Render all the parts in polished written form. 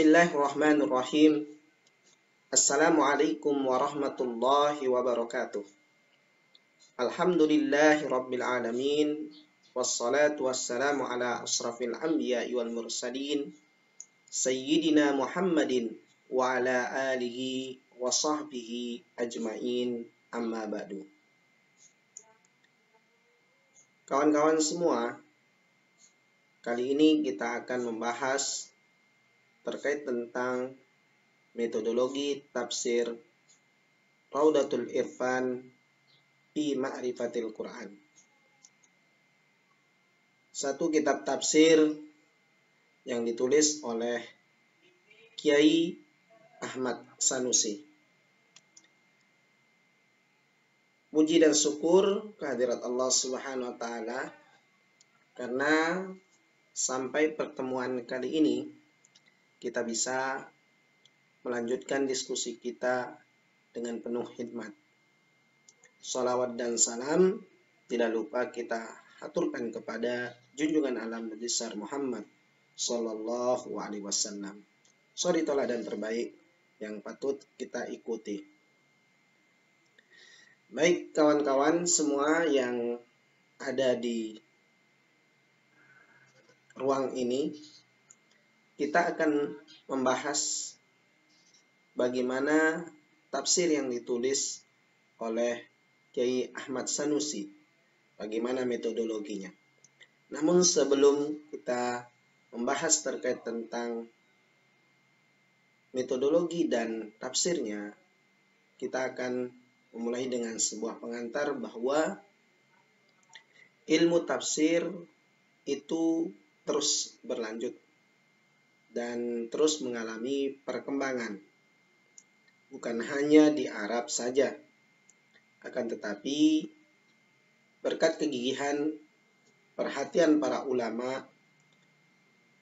Bismillahirrahmanirrahim. Assalamualaikum warahmatullahi wabarakatuh. Alhamdulillahi rabbil alamin. Wassalatu wassalamu ala asrafil anbiya'i wal mursalin. Sayyidina Muhammadin wa ala alihi wa sahbihi ajma'in, amma ba'du. Kawan-kawan semua, kali ini kita akan membahas terkait tentang metodologi tafsir Raudatul Irfan fi Ma'rifatil Quran. Satu kitab tafsir yang ditulis oleh Kiai Ahmad Sanusi. Puji dan syukur kehadirat Allah Subhanahu wa taala karena sampai pertemuan kali ini kita bisa melanjutkan diskusi kita dengan penuh hikmat. Salawat dan salam tidak lupa kita haturkan kepada junjungan alam besar Muhammad sallallahu alaihi wasallam. Suri teladan terbaik yang patut kita ikuti. Baik kawan-kawan semua yang ada di ruang ini, kita akan membahas bagaimana tafsir yang ditulis oleh Kiai Ahmad Sanusi, bagaimana metodologinya. Namun sebelum kita membahas terkait tentang metodologi dan tafsirnya, kita akan memulai dengan sebuah pengantar bahwa ilmu tafsir itu terus berlanjut dan terus mengalami perkembangan. Bukan hanya di Arab saja, akan tetapi berkat kegigihan, perhatian para ulama,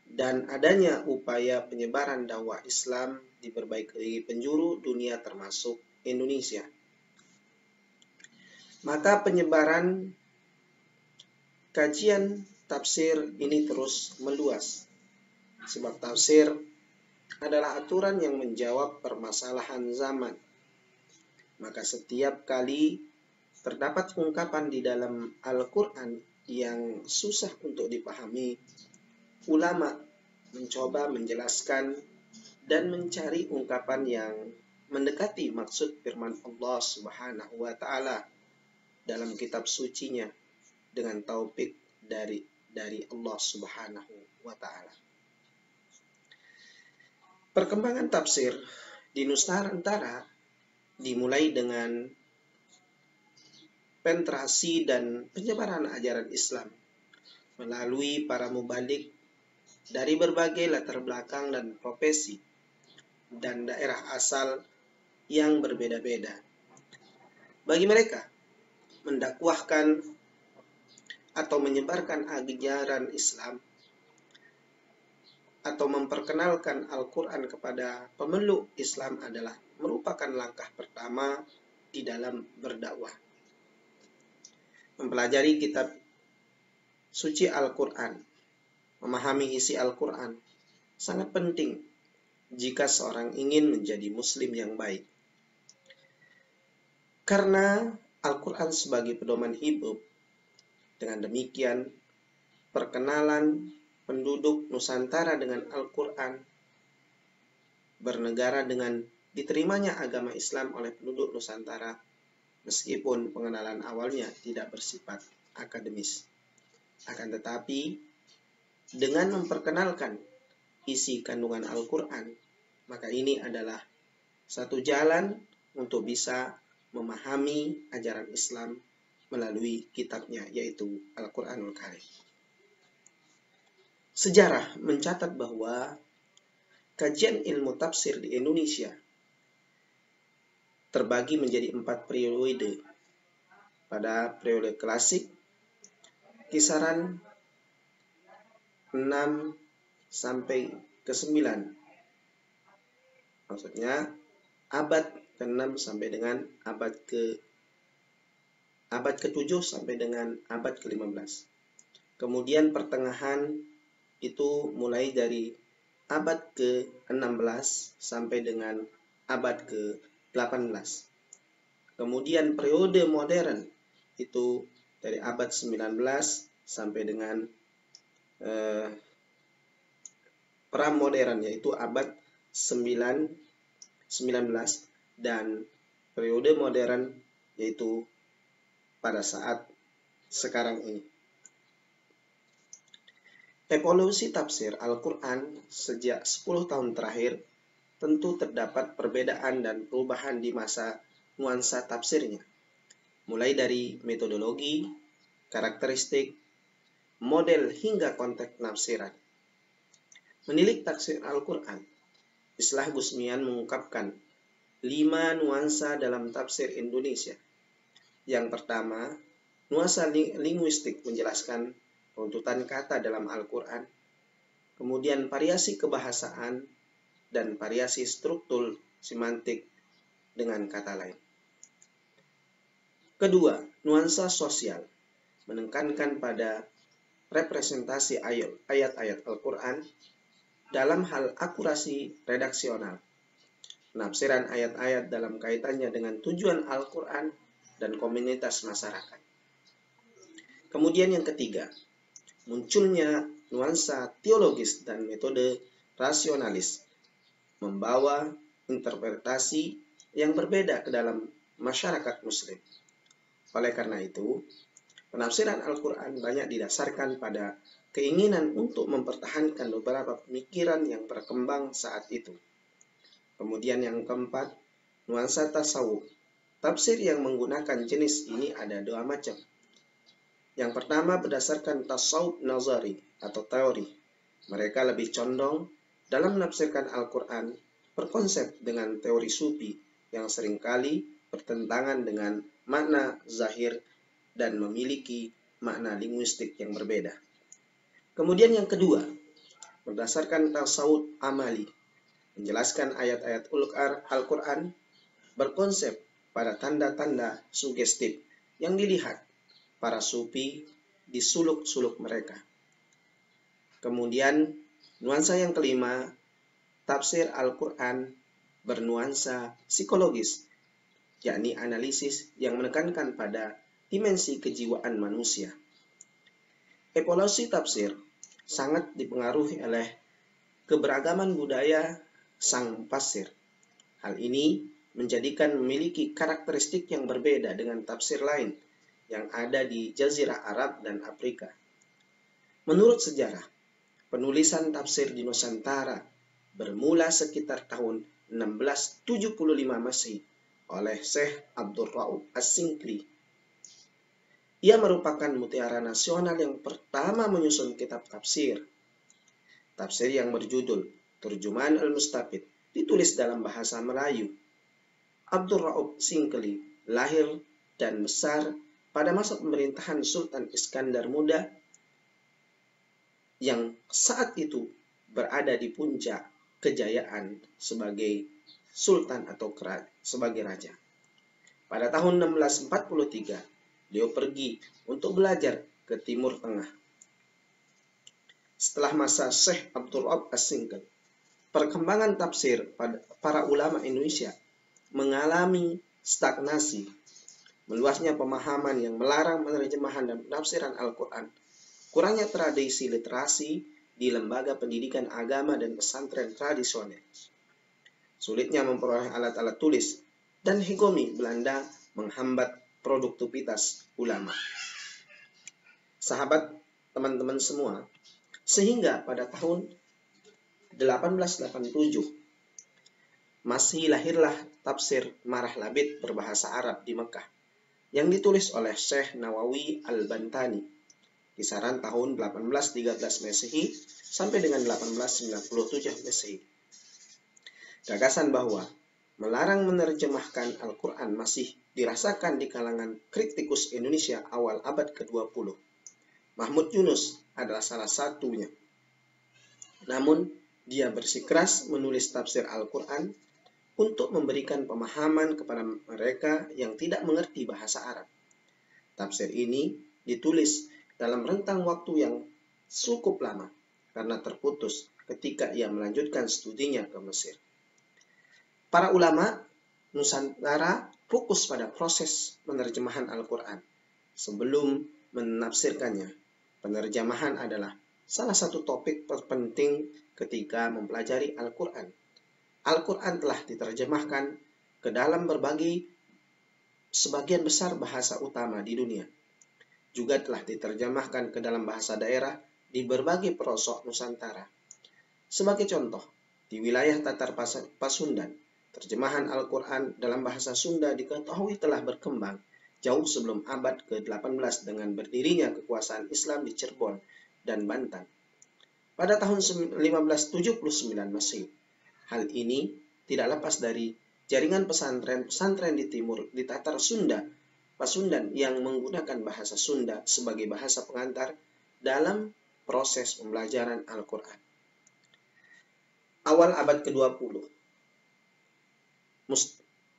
dan adanya upaya penyebaran dakwah Islam di berbagai penjuru dunia termasuk Indonesia, maka penyebaran kajian tafsir ini terus meluas. Sebab tafsir adalah aturan yang menjawab permasalahan zaman. Maka setiap kali terdapat ungkapan di dalam Al-Quran yang susah untuk dipahami, ulama mencoba menjelaskan dan mencari ungkapan yang mendekati maksud firman Allah Subhanahu wa taala dalam kitab sucinya dengan taufik dari Allah Subhanahu wa taala. Perkembangan tafsir di Nusantara dimulai dengan penetrasi dan penyebaran ajaran Islam melalui para mubalik dari berbagai latar belakang dan profesi dan daerah asal yang berbeda-beda. Bagi mereka, mendakwahkan atau menyebarkan ajaran Islam atau memperkenalkan Al-Quran kepada pemeluk Islam adalah merupakan langkah pertama di dalam berdakwah. Mempelajari kitab suci Al-Quran, memahami isi Al-Quran, sangat penting jika seorang ingin menjadi muslim yang baik. Karena Al-Quran sebagai pedoman hidup, dengan demikian perkenalan penduduk Nusantara dengan Al-Quran, bernegara dengan diterimanya agama Islam oleh penduduk Nusantara, meskipun pengenalan awalnya tidak bersifat akademis. Akan tetapi, dengan memperkenalkan isi kandungan Al-Quran, maka ini adalah satu jalan untuk bisa memahami ajaran Islam melalui kitabnya, yaitu Al-Quranul Karim. Sejarah mencatat bahwa kajian ilmu tafsir di Indonesia terbagi menjadi 4 periode. Pada periode klasik, kisaran 6 sampai ke 9. Maksudnya abad ke-6 sampai dengan abad ke-7 sampai dengan abad ke-15. Kemudian pertengahan itu mulai dari abad ke-16 sampai dengan abad ke-18. Kemudian periode modern itu dari abad 19 sampai dengan pra-modern, yaitu abad 19 dan periode modern yaitu pada saat sekarang ini. Evolusi tafsir Al-Quran sejak 10 tahun terakhir tentu terdapat perbedaan dan perubahan di masa nuansa tafsirnya, mulai dari metodologi, karakteristik, model hingga konteks penafsiran. Menilik tafsir Al-Quran, Islah Gusmian mengungkapkan 5 nuansa dalam tafsir Indonesia. Yang pertama, nuansa linguistik menjelaskan runtutan kata dalam Al-Quran, kemudian variasi kebahasaan dan variasi struktur semantik dengan kata lain. Kedua, nuansa sosial menekankan pada representasi ayat-ayat Al-Quran dalam hal akurasi redaksional, penafsiran ayat-ayat dalam kaitannya dengan tujuan Al-Quran dan komunitas masyarakat. Kemudian yang ketiga, munculnya nuansa teologis dan metode rasionalis, membawa interpretasi yang berbeda ke dalam masyarakat muslim. Oleh karena itu, penafsiran Al-Quran banyak didasarkan pada keinginan untuk mempertahankan beberapa pemikiran yang berkembang saat itu. Kemudian yang keempat, nuansa tasawuf. Tafsir yang menggunakan jenis ini ada 2 macam. Yang pertama berdasarkan tasawuf nazari atau teori. Mereka lebih condong dalam menafsirkan Al-Quran berkonsep dengan teori sufi yang seringkali bertentangan dengan makna zahir dan memiliki makna linguistik yang berbeda. Kemudian yang kedua, berdasarkan tasawuf amali, menjelaskan ayat-ayat Al-Quran berkonsep pada tanda-tanda sugestif yang dilihat para sufi di suluk-suluk mereka. Kemudian nuansa yang kelima, tafsir Al-Quran bernuansa psikologis, yakni analisis yang menekankan pada dimensi kejiwaan manusia. Evolusi tafsir sangat dipengaruhi oleh keberagaman budaya sang mufassir. Hal ini menjadikan memiliki karakteristik yang berbeda dengan tafsir lain yang ada di Jazirah Arab dan Afrika. Menurut sejarah, penulisan tafsir di Nusantara bermula sekitar tahun 1675 Masehi oleh Syekh Abdul Rauf As-Singkli. Ia merupakan mutiara nasional yang pertama menyusun kitab tafsir. Tafsir yang berjudul Terjemahan Al-Mustafid ditulis dalam bahasa Melayu. Abdul Rauf Singkli lahir dan besar pada masa pemerintahan Sultan Iskandar Muda yang saat itu berada di puncak kejayaan sebagai sultan atau sebagai raja. Pada tahun 1643, beliau pergi untuk belajar ke Timur Tengah. Setelah masa Syekh Abdul Rauf As-Singkli, perkembangan tafsir pada para ulama Indonesia mengalami stagnasi. Meluasnya pemahaman yang melarang penerjemahan dan penafsiran Al-Quran, kurangnya tradisi literasi di lembaga pendidikan agama dan pesantren tradisional, sulitnya memperoleh alat-alat tulis, dan hegemoni Belanda menghambat produktivitas ulama. Sahabat, teman-teman semua, sehingga pada tahun 1887 masih lahirlah tafsir Marah Labid berbahasa Arab di Mekah yang ditulis oleh Syekh Nawawi Al-Bantani kisaran tahun 1813 Masehi sampai dengan 1897 Masehi. Gagasan bahwa melarang menerjemahkan Al-Quran masih dirasakan di kalangan kritikus Indonesia awal abad ke-20. Mahmud Yunus adalah salah satunya. Namun, dia bersikeras menulis tafsir Al-Quran untuk memberikan pemahaman kepada mereka yang tidak mengerti bahasa Arab. Tafsir ini ditulis dalam rentang waktu yang cukup lama karena terputus ketika ia melanjutkan studinya ke Mesir. Para ulama Nusantara fokus pada proses penerjemahan Al-Quran sebelum menafsirkannya. Penerjemahan adalah salah satu topik terpenting ketika mempelajari Al-Quran. Al-Quran telah diterjemahkan ke dalam sebagian besar bahasa utama di dunia. Juga telah diterjemahkan ke dalam bahasa daerah di berbagai pelosok Nusantara. Sebagai contoh, di wilayah Tatar Pasundan, terjemahan Al-Quran dalam bahasa Sunda diketahui telah berkembang jauh sebelum abad ke-18 dengan berdirinya kekuasaan Islam di Cirebon dan Banten. Pada tahun 1579 Masehi, hal ini tidak lepas dari jaringan pesantren-pesantren di timur di Tatar Sunda, Pasundan yang menggunakan bahasa Sunda sebagai bahasa pengantar dalam proses pembelajaran Al-Quran. Awal abad ke-20,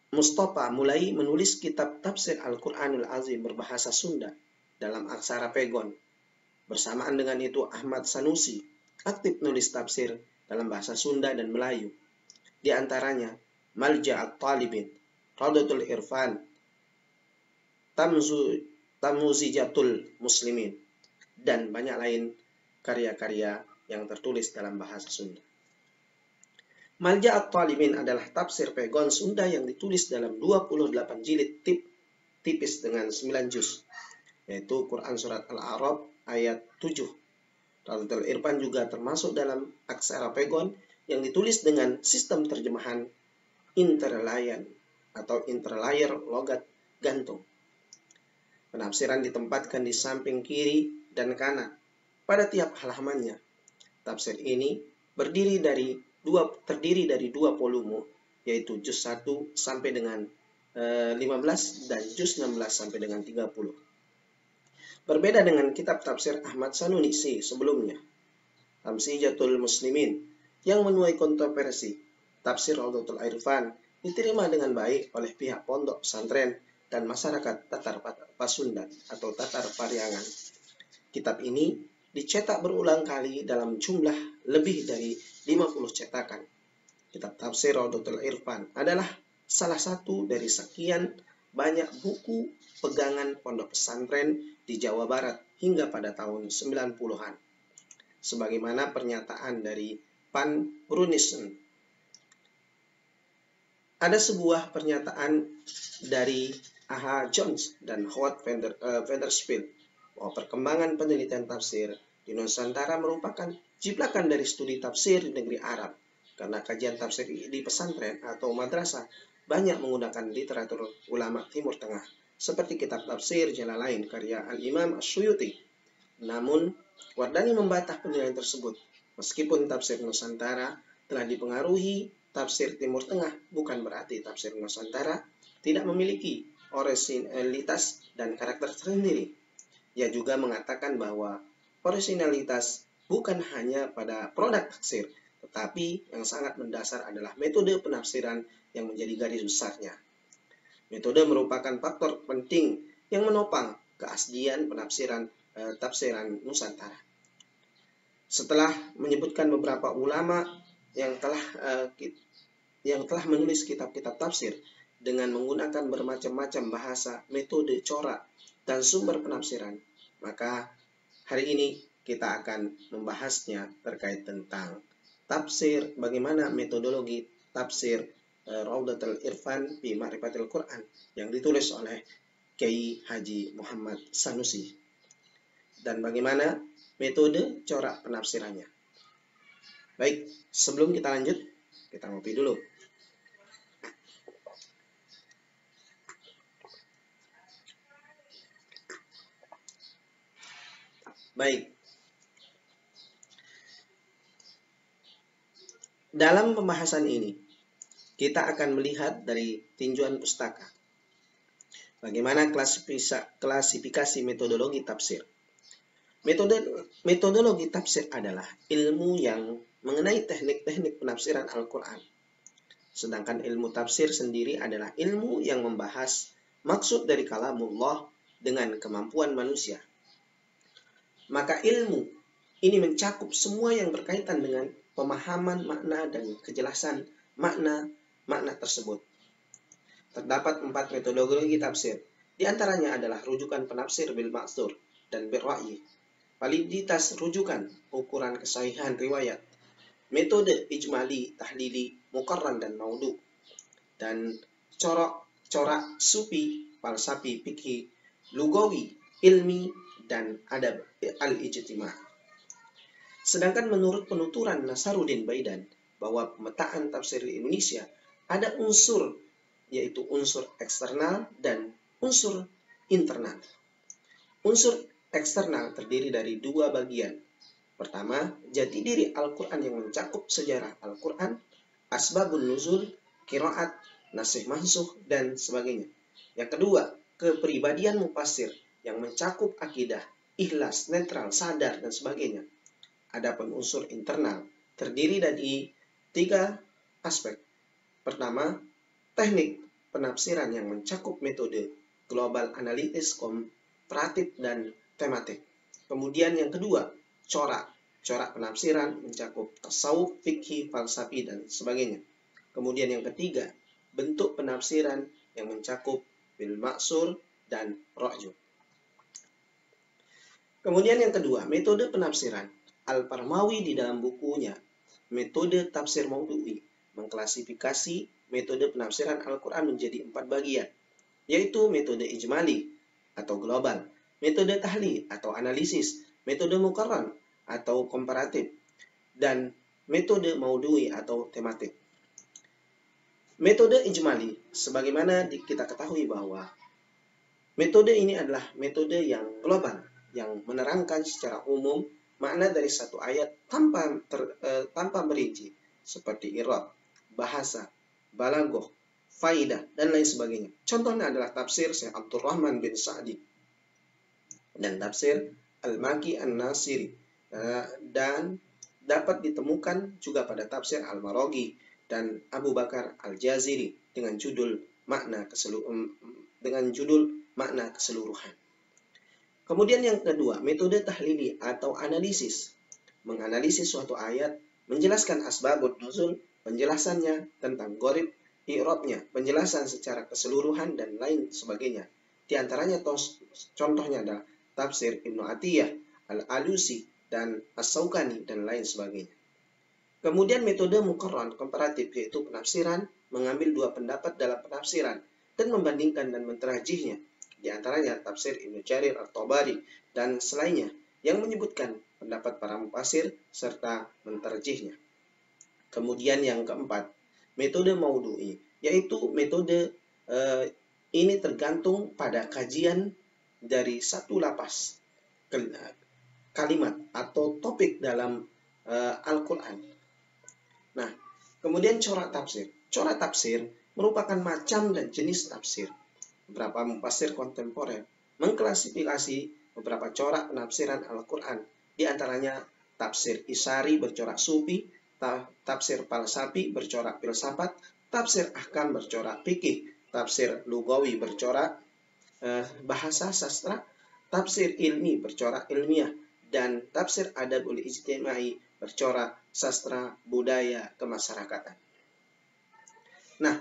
Mustafa mulai menulis kitab tafsir Al-Quranul Azim berbahasa Sunda dalam aksara Pegon. Bersamaan dengan itu Ahmad Sanusi aktif menulis tafsir dalam bahasa Sunda dan Melayu. Di antaranya Malja At-Talibin, Raudatul Irfan, Tamuzijatul Muslimin, dan banyak lain karya-karya yang tertulis dalam bahasa Sunda. Malja At-Talibin adalah tafsir Pegon Sunda yang ditulis dalam 28 jilid tipis dengan 9 juz, yaitu Quran Surat Al-A'raf ayat 7. Raudatul Irfan juga termasuk dalam aksara Pegon yang ditulis dengan sistem terjemahan interlinear atau interlinear logat gantung. Penafsiran ditempatkan di samping kiri dan kanan pada tiap halamannya. Tafsir ini terdiri dari dua volume, yaitu juz 1 sampai dengan 15 dan juz 16 sampai dengan 30. Berbeda dengan kitab tafsir Ahmad Sanusi sebelumnya, Tamzijatul Muslimin, yang menuai kontroversi, tafsir Raudatul Irfan diterima dengan baik oleh pihak pondok pesantren dan masyarakat Tatar Pasundan atau Tatar Pariangan. Kitab ini dicetak berulang kali dalam jumlah lebih dari 50 cetakan. Kitab tafsir Raudatul Irfan adalah salah satu dari sekian banyak buku pegangan pondok pesantren di Jawa Barat hingga pada tahun 90-an. Sebagaimana pernyataan dari Pan Brunison. Ada sebuah pernyataan dari A.H. Jones dan Howard Vandersfield bahwa perkembangan penelitian tafsir di Nusantara merupakan jiplakan dari studi tafsir di negeri Arab, karena kajian tafsir di pesantren atau madrasah banyak menggunakan literatur ulama Timur Tengah, seperti kitab tafsir Jalalain karya Al-Imam Asyuyuti. Namun, Wardani membantah penilaian tersebut. Meskipun tafsir Nusantara telah dipengaruhi tafsir Timur Tengah, bukan berarti tafsir Nusantara tidak memiliki orisinalitas dan karakter tersendiri. Ia juga mengatakan bahwa orisinalitas bukan hanya pada produk tafsir, tetapi yang sangat mendasar adalah metode penafsiran yang menjadi garis besarnya. Metode merupakan faktor penting yang menopang keaslian tafsiran Nusantara. Setelah menyebutkan beberapa ulama yang telah menulis kitab-kitab tafsir dengan menggunakan bermacam-macam bahasa, metode, corak, dan sumber penafsiran, maka hari ini kita akan membahasnya terkait tentang tafsir, bagaimana metodologi tafsir Raudatul Irfan fi Ma'rifatil Quran yang ditulis oleh Kiai Haji Muhammad Sanusi, dan bagaimana metode corak penafsirannya. Baik, sebelum kita lanjut, kita ngopi dulu. Baik. Dalam pembahasan ini, kita akan melihat dari tinjauan pustaka bagaimana klasifikasi metodologi tafsir. Metodologi tafsir adalah ilmu yang mengenai teknik-teknik penafsiran Al-Quran. Sedangkan ilmu tafsir sendiri adalah ilmu yang membahas maksud dari kalamullah dengan kemampuan manusia. Maka ilmu ini mencakup semua yang berkaitan dengan pemahaman makna dan kejelasan makna tersebut. Terdapat 4 metodologi tafsir. Di antaranya adalah rujukan penafsir bil ma'tsur dan bil ra'yi, validitas rujukan, ukuran kesahihan riwayat, metode ijmali, tahlili, muqarran dan maudu, dan corak sufi, falsafi, fikih, lugawi, ilmi, dan adab al-ijtima'. Sedangkan menurut penuturan Nasaruddin Baidan bahwa pemetaan tafsir di Indonesia ada unsur, yaitu unsur eksternal dan unsur internal. Unsur eksternal terdiri dari 2 bagian. Pertama, jati diri Al-Quran yang mencakup sejarah Al-Quran, asbabun nuzul, qiraat, nasih mansuh, dan sebagainya. Yang kedua, kepribadian mufassir yang mencakup akidah, ikhlas, netral, sadar, dan sebagainya. Adapun unsur internal terdiri dari 3 aspek. Pertama, teknik penafsiran yang mencakup metode global analitis, komparatif, dan tematik. Kemudian yang kedua, corak penafsiran mencakup tasawuf, fikih, falsafi, dan sebagainya. Kemudian yang ketiga, bentuk penafsiran yang mencakup bil ma'tsur dan ra'yu. Kemudian yang kedua, metode penafsiran. Al-Parmawi di dalam bukunya Metode Tafsir Maudhu'i mengklasifikasi metode penafsiran Al-Quran menjadi 4 bagian, yaitu metode ijmali atau global, metode tahli atau analisis, metode muqarran atau komparatif, dan metode maudhu'i atau tematik. Metode ijmali, sebagaimana kita ketahui bahwa metode ini adalah metode yang global, yang menerangkan secara umum makna dari satu ayat tanpa merinci, seperti i'rab, bahasa, balaghah, faidah, dan lain sebagainya. Contohnya adalah tafsir Syekh Abdurrahman bin Sa'di dan tafsir Al-Maki An-Nasiri, dan dapat ditemukan juga pada tafsir Al-Maraghi dan Abu Bakar Al-Jaziri dengan judul makna keseluruhan. Kemudian yang kedua, metode tahlili atau analisis. Menganalisis suatu ayat, menjelaskan asbabun nuzul, penjelasannya tentang gharib, i'rabnya, penjelasan secara keseluruhan, dan lain sebagainya. Di antaranya contohnya adalah tafsir Ibnu Atiyah, Al-Alusi, dan As-Sawkani, dan lain sebagainya. Kemudian metode muqarran komparatif, yaitu penafsiran, mengambil 2 pendapat dalam penafsiran dan membandingkan dan menterajihnya. Di antaranya tafsir Ibnu Jarir At-Tabari dan selainnya yang menyebutkan pendapat para mufassir serta menterjihnya. Kemudian yang keempat, metode maudhu'i, yaitu metode ini tergantung pada kajian dari satu lapas kalimat atau topik dalam Al-Quran. Nah, kemudian corak tafsir. Corak tafsir merupakan macam dan jenis tafsir. Beberapa mufassir kontemporer mengklasifikasi beberapa corak penafsiran Al-Quran. Di antaranya tafsir Isari bercorak sufi, tafsir falsafi bercorak filsafat, tafsir ahkam bercorak fikih, tafsir lugawi bercorak bahasa sastra, tafsir ilmi bercorak ilmiah, dan tafsir adabul ijtimai bercorak sastra budaya kemasyarakatan. Nah,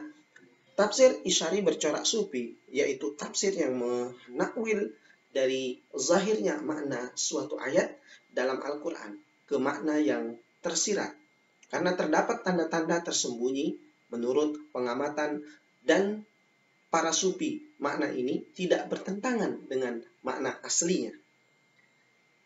tafsir Isyari bercorak sufi, yaitu tafsir yang menakwil dari zahirnya makna suatu ayat dalam Al-Quran ke makna yang tersirat, karena terdapat tanda-tanda tersembunyi menurut pengamatan dan para sufi. Makna ini tidak bertentangan dengan makna aslinya.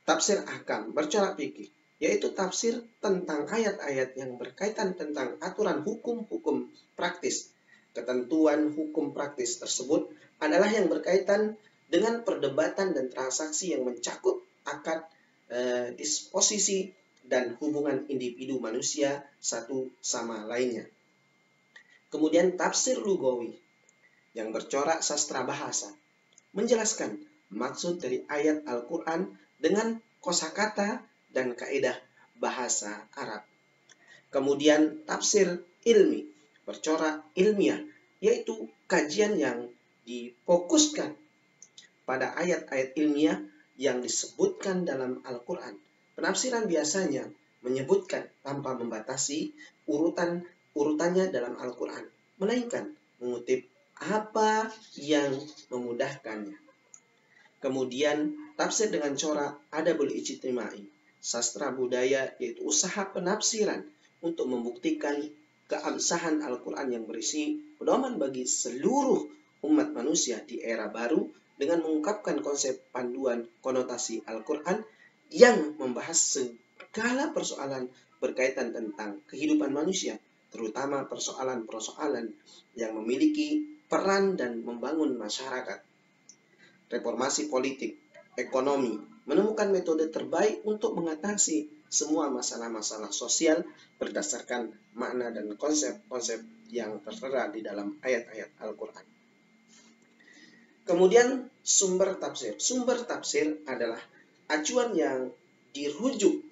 Tafsir ahkam bercorak fikih, yaitu tafsir tentang ayat-ayat yang berkaitan tentang aturan hukum-hukum praktis. Ketentuan hukum praktis tersebut adalah yang berkaitan dengan perdebatan dan transaksi yang mencakup akad, disposisi, dan hubungan individu manusia satu sama lainnya. Kemudian tafsir lugawi yang bercorak sastra bahasa, menjelaskan maksud dari ayat Al-Quran dengan kosakata dan kaidah bahasa Arab. Kemudian tafsir ilmi bercorak ilmiah, yaitu kajian yang difokuskan pada ayat-ayat ilmiah yang disebutkan dalam Al-Quran. Penafsiran biasanya menyebutkan tanpa membatasi urutannya dalam Al-Quran, melainkan mengutip apa yang memudahkannya. Kemudian tafsir dengan corak adabul ijtimai, sastra budaya, yaitu usaha penafsiran untuk membuktikan keabsahan Al-Quran yang berisi pedoman bagi seluruh umat manusia di era baru dengan mengungkapkan konsep panduan konotasi Al-Quran yang membahas segala persoalan berkaitan tentang kehidupan manusia, terutama persoalan-persoalan yang memiliki peran dan membangun masyarakat. Reformasi politik, ekonomi, menemukan metode terbaik untuk mengatasi semua masalah-masalah sosial berdasarkan makna dan konsep-konsep yang tertera di dalam ayat-ayat Al-Quran. Kemudian sumber tafsir. Sumber tafsir adalah acuan yang dirujuk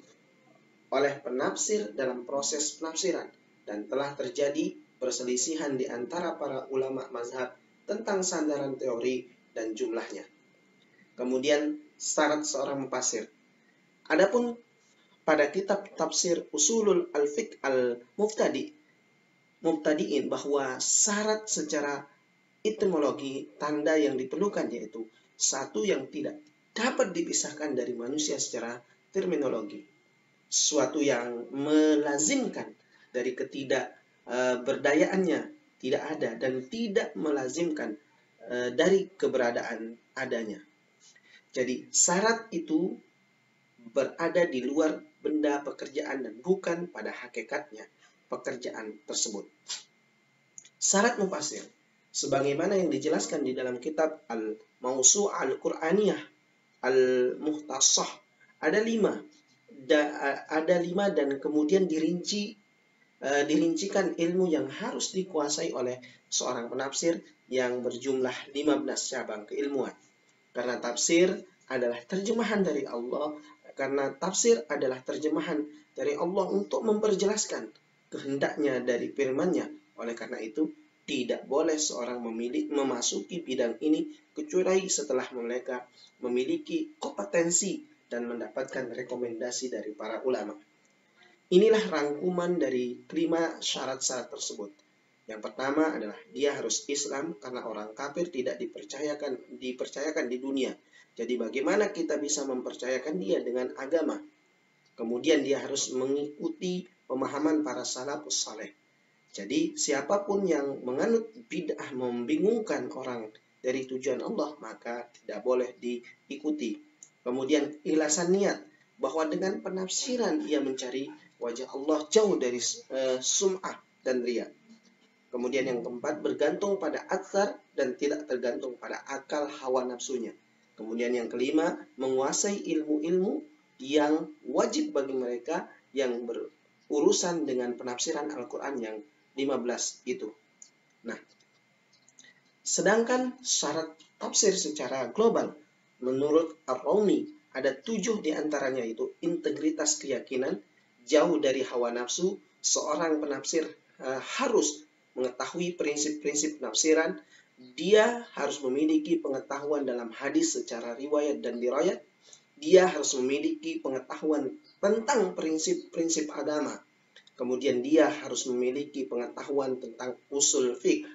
oleh penafsir dalam proses penafsiran dan telah terjadi perselisihan di antara para ulama mazhab tentang sandaran teori dan jumlahnya. Kemudian syarat seorang mufasir. Adapun pada kitab tafsir Usulul Al-Fiqh Al-Mubtadi'in bahwa syarat secara etimologi tanda yang diperlukan yaitu satu yang tidak dapat dipisahkan dari manusia secara terminologi, suatu yang melazimkan dari ketidakberdayaannya tidak ada dan tidak melazimkan dari keberadaan adanya. Jadi syarat itu berada di luar benda pekerjaan dan bukan pada hakikatnya pekerjaan tersebut. Syarat mufasir sebagaimana yang dijelaskan di dalam kitab Al-Mawsu' Al-Qur'aniyah Al-Muhtasah ada 5 dan kemudian dirincikan ilmu yang harus dikuasai oleh seorang penafsir yang berjumlah 15 cabang keilmuan. Karena tafsir adalah terjemahan dari Allah untuk memperjelaskan kehendaknya dari firman-Nya. Oleh karena itu, tidak boleh seorang memasuki bidang ini kecuali setelah mereka memiliki kompetensi dan mendapatkan rekomendasi dari para ulama. Inilah rangkuman dari 5 syarat-syarat tersebut. Yang pertama adalah dia harus Islam karena orang kafir tidak dipercayakan di dunia. Jadi bagaimana kita bisa mempercayakan dia dengan agama? Kemudian dia harus mengikuti pemahaman para salafus saleh. Jadi siapapun yang menganut bid'ah membingungkan orang dari tujuan Allah maka tidak boleh diikuti. Kemudian ikhlasan niat bahwa dengan penafsiran ia mencari wajah Allah jauh dari sum'ah dan riya. Kemudian yang keempat, bergantung pada atsar dan tidak tergantung pada akal hawa nafsunya. Kemudian yang kelima, menguasai ilmu-ilmu yang wajib bagi mereka yang berurusan dengan penafsiran Al-Quran yang 15 itu. Nah, sedangkan syarat tafsir secara global, menurut Ar-Raumi, ada 7 diantaranya itu integritas keyakinan, jauh dari hawa nafsu, seorang penafsir harus mengetahui prinsip-prinsip penafsiran, dia harus memiliki pengetahuan dalam hadis secara riwayat dan dirayat, dia harus memiliki pengetahuan tentang prinsip-prinsip agama, kemudian dia harus memiliki pengetahuan tentang usul fiqh,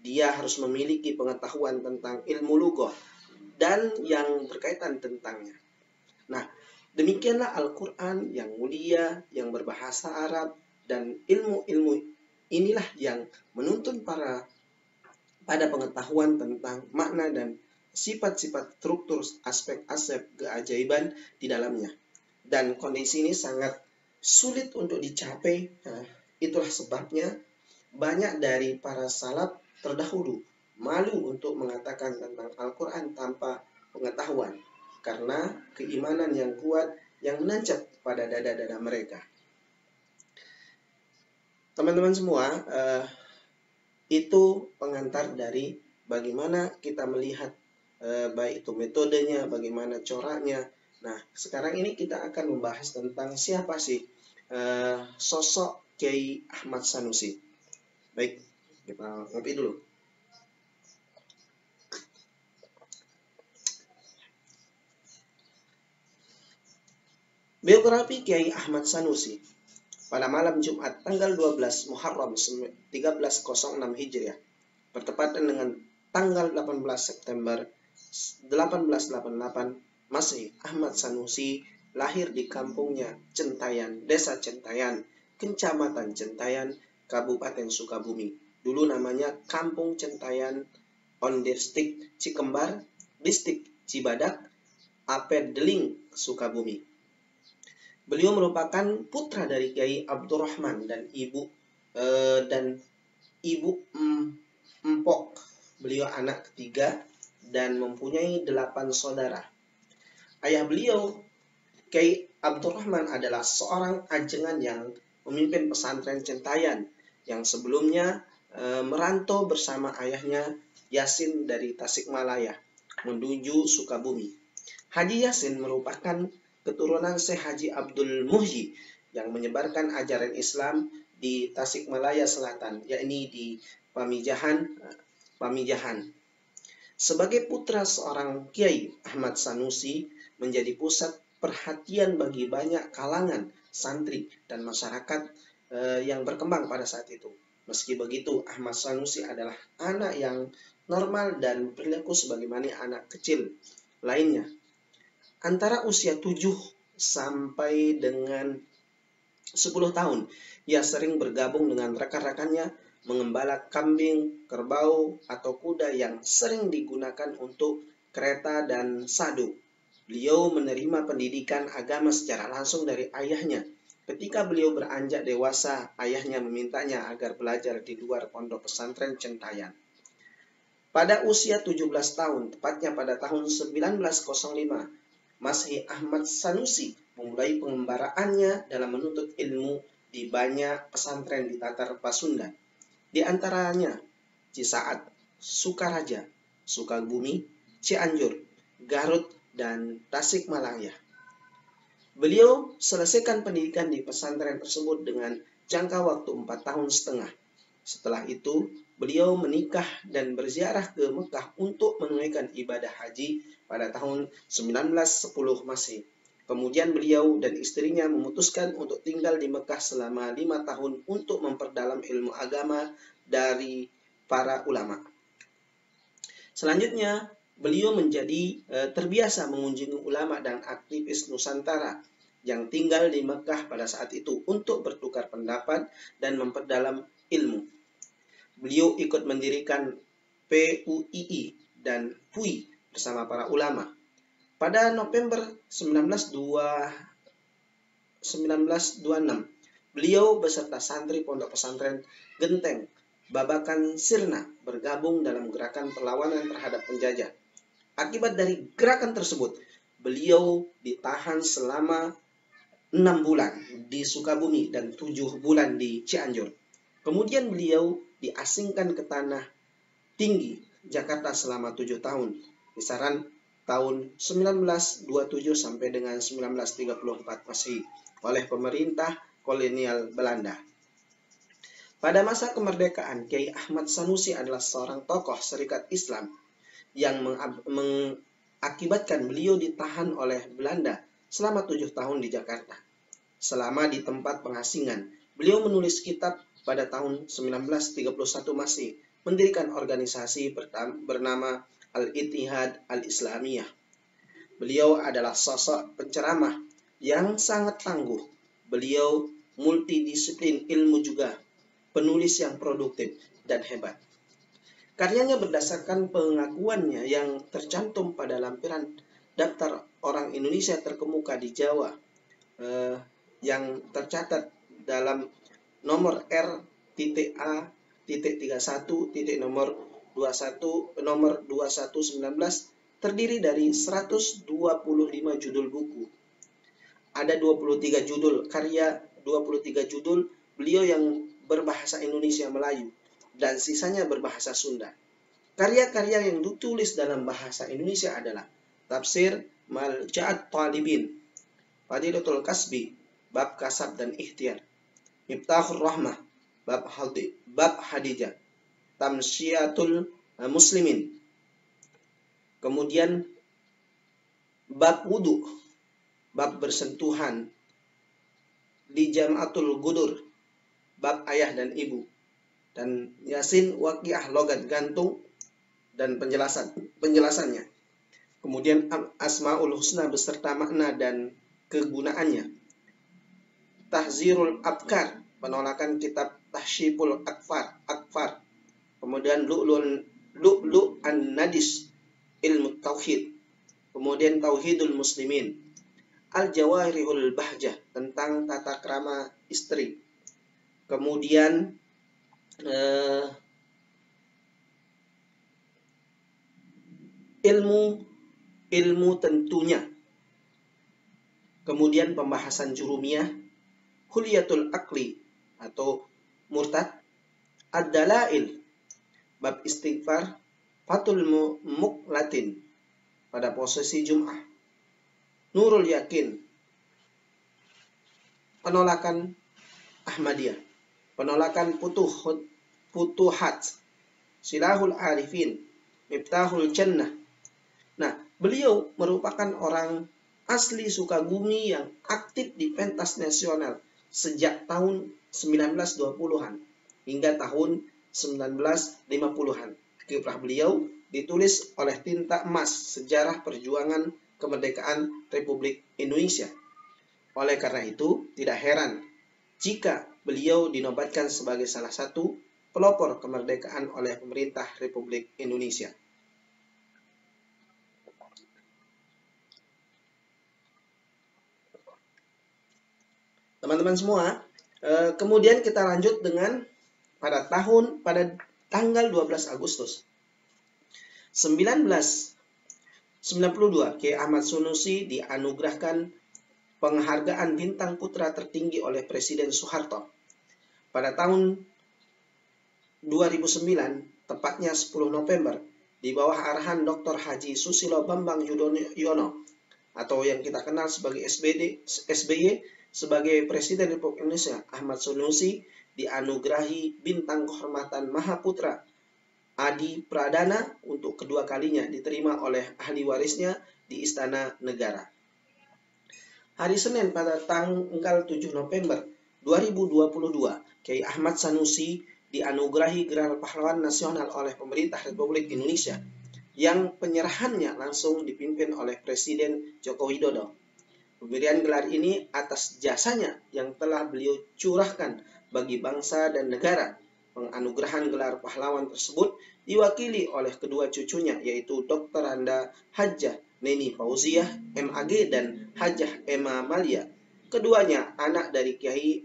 dia harus memiliki pengetahuan tentang ilmu lughah, dan yang berkaitan tentangnya. Nah, demikianlah Al-Quran yang mulia, yang berbahasa Arab, dan ilmu-ilmu inilah yang menuntun pada pengetahuan tentang makna dan sifat-sifat struktur aspek-aspek keajaiban di dalamnya. Dan kondisi ini sangat sulit untuk dicapai. Nah, itulah sebabnya banyak dari para salaf terdahulu malu untuk mengatakan tentang Al-Quran tanpa pengetahuan. Karena keimanan yang kuat yang menancap pada dada-dada mereka. Teman-teman semua, itu pengantar dari bagaimana kita melihat baik itu metodenya, bagaimana coraknya. Nah, sekarang ini kita akan membahas tentang siapa sih sosok Kiai Ahmad Sanusi. Baik, kita ngopi dulu. Biografi Kiai Ahmad Sanusi. Pada malam Jumat tanggal 12 Muharram 1306 Hijriah, bertepatan dengan tanggal 18 September 1888 Masehi, Ahmad Sanusi lahir di kampungnya Centayan, Desa Centayan, Kecamatan Centayan, Kabupaten Sukabumi. Dulu namanya Kampung Centayan, on Distrik Cikembar, Distrik Cibadak, Apedeling, Sukabumi. Beliau merupakan putra dari Kiai Abdurrahman dan Ibu Empok. Beliau anak ketiga dan mempunyai 8 saudara. Ayah beliau, Kiai Abdurrahman, adalah seorang ajengan yang memimpin pesantren Centayan yang sebelumnya merantau bersama ayahnya Yasin dari Tasikmalaya menuju Sukabumi. Haji Yasin merupakan keturunan Syekh Haji Abdul Muhyi yang menyebarkan ajaran Islam di Tasikmalaya Selatan, yakni di Pamijahan. Sebagai putra seorang Kiai, Ahmad Sanusi menjadi pusat perhatian bagi banyak kalangan santri dan masyarakat yang berkembang pada saat itu. Meski begitu, Ahmad Sanusi adalah anak yang normal dan perilaku sebagaimana anak kecil lainnya. Antara usia 7 sampai dengan 10 tahun, ia sering bergabung dengan rekan-rekannya mengembala kambing, kerbau, atau kuda yang sering digunakan untuk kereta dan sadu. Beliau menerima pendidikan agama secara langsung dari ayahnya. Ketika beliau beranjak dewasa, ayahnya memintanya agar belajar di luar pondok pesantren Centayan. Pada usia 17 tahun, tepatnya pada tahun 1905, Masehi, Ahmad Sanusi memulai pengembaraannya dalam menuntut ilmu di banyak pesantren di Tatar Pasundan. Di antaranya Cisaat, Sukaraja, Sukabumi, Cianjur, Garut, dan Tasikmalaya. Beliau selesaikan pendidikan di pesantren tersebut dengan jangka waktu 4,5 tahun. Setelah itu, beliau menikah dan berziarah ke Mekah untuk menunaikan ibadah haji pada tahun 1910 Masehi. Kemudian beliau dan istrinya memutuskan untuk tinggal di Mekah selama 5 tahun untuk memperdalam ilmu agama dari para ulama. Selanjutnya, beliau menjadi terbiasa mengunjungi ulama dan aktivis Nusantara yang tinggal di Mekah pada saat itu untuk bertukar pendapat dan memperdalam ilmu. Beliau ikut mendirikan PUII dan PUI bersama para ulama. Pada November 1926, beliau beserta santri pondok pesantren Genteng Babakan Sirna bergabung dalam gerakan perlawanan terhadap penjajah. Akibat dari gerakan tersebut, beliau ditahan selama 6 bulan di Sukabumi dan 7 bulan di Cianjur. Kemudian beliau diasingkan ke Tanah Tinggi, Jakarta selama 7 tahun, kisaran tahun 1927 sampai dengan 1934 Masehi oleh pemerintah kolonial Belanda. Pada masa kemerdekaan, Kiai Ahmad Sanusi adalah seorang tokoh Serikat Islam yang mengakibatkan beliau ditahan oleh Belanda selama 7 tahun di Jakarta. Selama di tempat pengasingan, beliau menulis kitab pada tahun 1931 Masehi, mendirikan organisasi bernama Al-Ittihad Al-Islamiyah. Beliau adalah sosok penceramah yang sangat tangguh. Beliau multidisiplin ilmu juga, penulis yang produktif dan hebat. Karyanya berdasarkan pengakuannya yang tercantum pada lampiran daftar orang Indonesia terkemuka di Jawa yang tercatat dalam nomor R.A.31 nomor 2119 terdiri dari 125 judul buku. Ada 23 judul karya, 23 judul beliau yang berbahasa Indonesia Melayu dan sisanya berbahasa Sunda. Karya-karya yang ditulis dalam bahasa Indonesia adalah Tafsir Malja'at Talibin, Fadilatul Kasbi, bab kasab dan ikhtiar, Miftahur Rahmah, bab Hadijah, Tamsyiatul Muslimin, kemudian bab wudu, bab bersentuhan, di Jam'atul Gudur, bab ayah dan ibu, dan Yasin Waqiah logat gantung dan penjelasannya. Kemudian Asmaul Husna beserta makna dan kegunaannya. Tahzirul Abkar, penolakan kitab Tahsyibul Akfar. Kemudian Lu'lu' an-Nadis, ilmu tauhid. Kemudian Tauhidul Muslimin. Al-Jawahirul Bahjah, tentang tata krama istri. Kemudian ilmu tentunya. Kemudian pembahasan jurumiyah, Hulyatul Akli atau murtad, Ad-Dalail, bab istighfar, Fatul Muqlatin pada posisi Jum'ah, Nurul Yakin, penolakan Ahmadiyah, penolakan Futuhat, Silahul Arifin, Miftahul Jannah. Nah, beliau merupakan orang asli Sukabumi yang aktif di pentas nasional sejak tahun 1920-an hingga tahun 1950-an. Kiprah beliau ditulis oleh tinta emas sejarah perjuangan kemerdekaan Republik Indonesia. Oleh karena itu, tidak heran jika beliau dinobatkan sebagai salah satu pelopor kemerdekaan oleh pemerintah Republik Indonesia. Teman-teman semua, kemudian kita lanjut dengan pada tanggal 12 Agustus 1992, Kiai Ahmad Sanusi dianugerahkan penghargaan Bintang Putra tertinggi oleh Presiden Soeharto. Pada tahun 2009, tepatnya 10 November, di bawah arahan Dr. Haji Susilo Bambang Yudhoyono atau yang kita kenal sebagai SBY sebagai Presiden Republik Indonesia, Ahmad Sanusi dianugerahi Bintang Kehormatan Mahaputra Adi Pradana untuk kedua kalinya, diterima oleh ahli warisnya di Istana Negara. Hari Senin pada tanggal 7 November 2022, Kiai Ahmad Sanusi dianugerahi Gelar Pahlawan Nasional oleh pemerintah Republik Indonesia, yang penyerahannya langsung dipimpin oleh Presiden Joko Widodo. Pemberian gelar ini atas jasanya yang telah beliau curahkan bagi bangsa dan negara. Penganugerahan gelar pahlawan tersebut diwakili oleh kedua cucunya, yaitu Dr. Anda Hajjah Neni Fauziah, MAG, dan Hajjah Emma Malia. Keduanya anak dari Kiai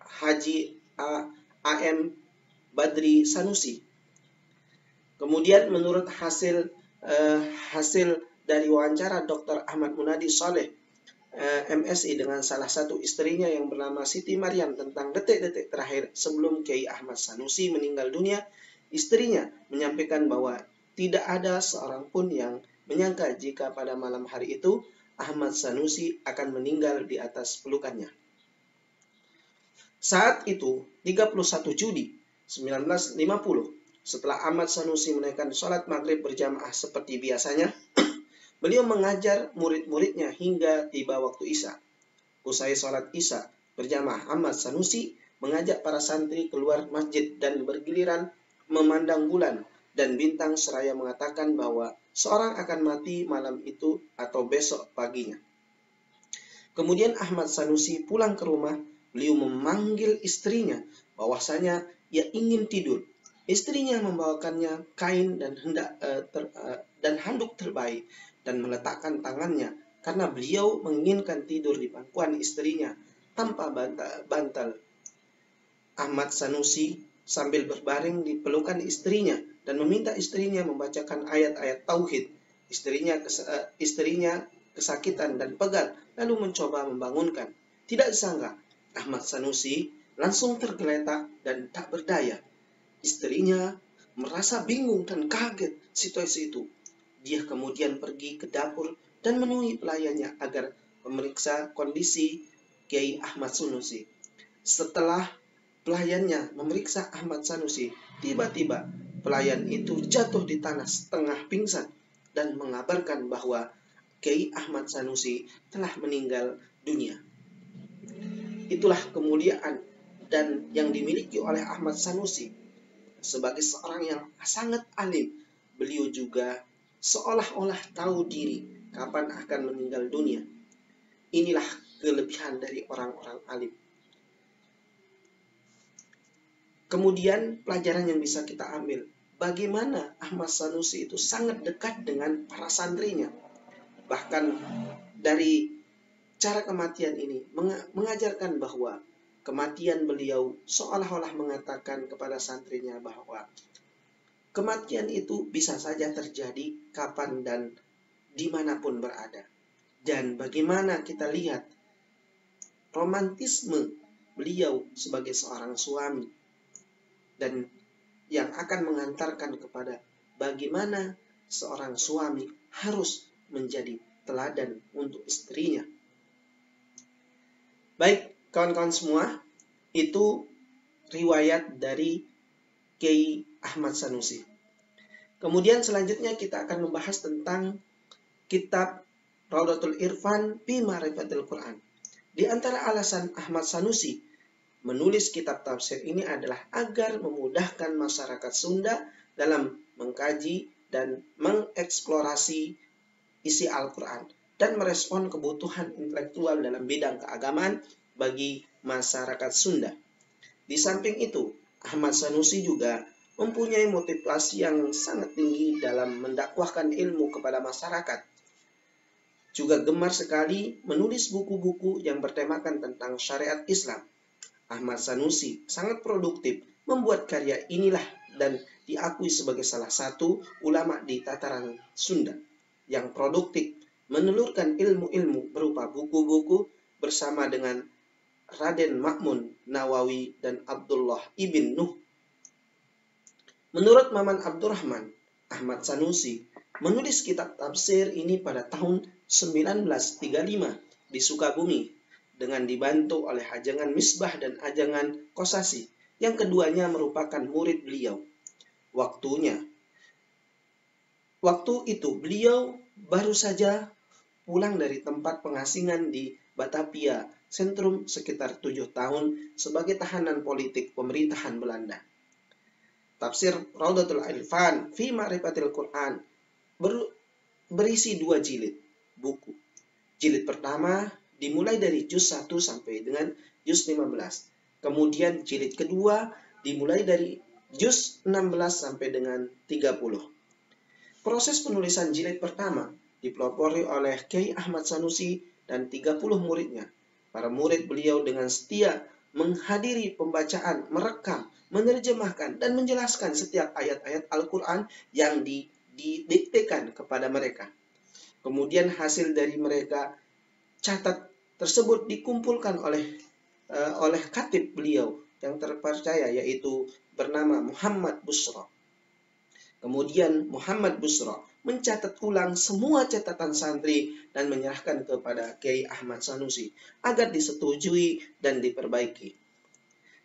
Haji A.M. Badri Sanusi. Kemudian menurut hasil dari wawancara Dr. Ahmad Munadi Soleh, MSI, dengan salah satu istrinya yang bernama Siti Maryam tentang detik-detik terakhir sebelum Kiai Ahmad Sanusi meninggal dunia, istrinya menyampaikan bahwa tidak ada seorang pun yang menyangka jika pada malam hari itu Ahmad Sanusi akan meninggal di atas pelukannya. Saat itu, 31 Juli 1950, setelah Ahmad Sanusi menaikkan sholat maghrib berjamaah seperti biasanya, beliau mengajar murid-muridnya hingga tiba waktu Isya. Usai sholat Isya berjamaah, Ahmad Sanusi mengajak para santri keluar masjid dan bergiliran memandang bulan dan bintang seraya mengatakan bahwa seorang akan mati malam itu atau besok paginya. Kemudian Ahmad Sanusi pulang ke rumah, beliau memanggil istrinya bahwasanya ia ingin tidur. Istrinya membawakannya kain dan handuk terbaik dan meletakkan tangannya karena beliau menginginkan tidur di pangkuan istrinya tanpa bantal. Ahmad Sanusi sambil berbaring di pelukan istrinya dan meminta istrinya membacakan ayat-ayat tauhid. Istrinya kesakitan dan pegal lalu mencoba membangunkan. Tidak disangka Ahmad Sanusi langsung tergeletak dan tak berdaya. Istrinya merasa bingung dan kaget situasi itu. Dia kemudian pergi ke dapur dan menemui pelayannya agar memeriksa kondisi Kiai Ahmad Sanusi. Setelah pelayannya memeriksa Ahmad Sanusi, tiba-tiba pelayan itu jatuh di tanah setengah pingsan dan mengabarkan bahwa Kiai Ahmad Sanusi telah meninggal dunia. Itulah kemuliaan dan yang dimiliki oleh Ahmad Sanusi sebagai seorang yang sangat alim. Beliau juga seolah-olah tahu diri kapan akan meninggal dunia. Inilah kelebihan dari orang-orang alim. Kemudian pelajaran yang bisa kita ambil, bagaimana Ahmad Sanusi itu sangat dekat dengan para santrinya. Bahkan dari cara kematian ini mengajarkan bahwa kematian beliau seolah-olah mengatakan kepada santrinya bahwa kematian itu bisa saja terjadi kapan dan dimanapun berada. Dan bagaimana kita lihat romantisme beliau sebagai seorang suami, dan yang akan mengantarkan kepada bagaimana seorang suami harus menjadi teladan untuk istrinya. Baik, kawan-kawan semua, itu riwayat dari Kiai Ahmad Sanusi. Kemudian selanjutnya kita akan membahas tentang kitab Raudatul Irfan fi Ma'rifatil Quran. Di antara alasan Ahmad Sanusi menulis kitab tafsir ini adalah agar memudahkan masyarakat Sunda dalam mengkaji dan mengeksplorasi isi Al-Quran dan merespon kebutuhan intelektual dalam bidang keagamaan bagi masyarakat Sunda. Di samping itu, Ahmad Sanusi juga mempunyai motivasi yang sangat tinggi dalam mendakwahkan ilmu kepada masyarakat. Juga gemar sekali menulis buku-buku yang bertemakan tentang syariat Islam. Ahmad Sanusi sangat produktif membuat karya inilah dan diakui sebagai salah satu ulama di tataran Sunda yang produktif menelurkan ilmu-ilmu berupa buku-buku bersama dengan Raden Ma'mun Nawawi dan Abdullah ibn Nuh. Menurut Maman Abdurrahman, Ahmad Sanusi menulis kitab tafsir ini pada tahun 1935 di Sukabumi dengan dibantu oleh Ajangan Misbah dan Ajangan Kosasi, yang keduanya merupakan murid beliau. Waktu itu beliau baru saja pulang dari tempat pengasingan di Batavia, Sentrum, sekitar 7 tahun sebagai tahanan politik pemerintahan Belanda. Tafsir Raudatul Irfan fi Ma'rifatil Quran berisi 2 jilid buku. Jilid pertama dimulai dari juz 1 sampai dengan juz 15. Kemudian jilid kedua dimulai dari juz 16 sampai dengan 30. Proses penulisan jilid pertama dipelopori oleh Kiai Ahmad Sanusi dan 30 muridnya. Para murid beliau dengan setia menghadiri pembacaan, merekam, menerjemahkan, dan menjelaskan setiap ayat-ayat Al-Quran yang didiktekan kepada mereka. Kemudian hasil dari mereka catat tersebut dikumpulkan oleh khatib beliau yang terpercaya, yaitu bernama Muhammad Busra. Kemudian Muhammad Busra mencatat ulang semua catatan santri dan menyerahkan kepada Kiai Ahmad Sanusi agar disetujui dan diperbaiki.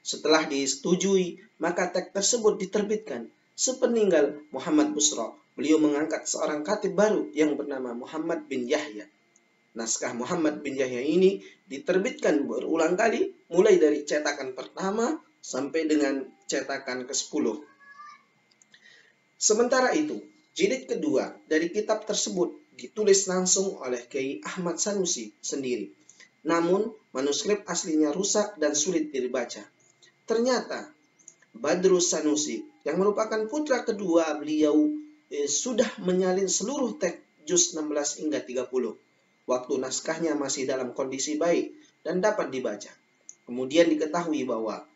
Setelah disetujui, maka teks tersebut diterbitkan. Sepeninggal Muhammad Busra, beliau mengangkat seorang khatib baru yang bernama Muhammad bin Yahya. Naskah Muhammad bin Yahya ini diterbitkan berulang kali, mulai dari cetakan pertama sampai dengan cetakan ke-10. Sementara itu, jilid kedua dari kitab tersebut ditulis langsung oleh Kiai Ahmad Sanusi sendiri. Namun, manuskrip aslinya rusak dan sulit dibaca. Ternyata, Badrus Sanusi, yang merupakan putra kedua beliau, sudah menyalin seluruh teks juz 16 hingga 30. Waktu naskahnya masih dalam kondisi baik dan dapat dibaca. Kemudian diketahui bahwa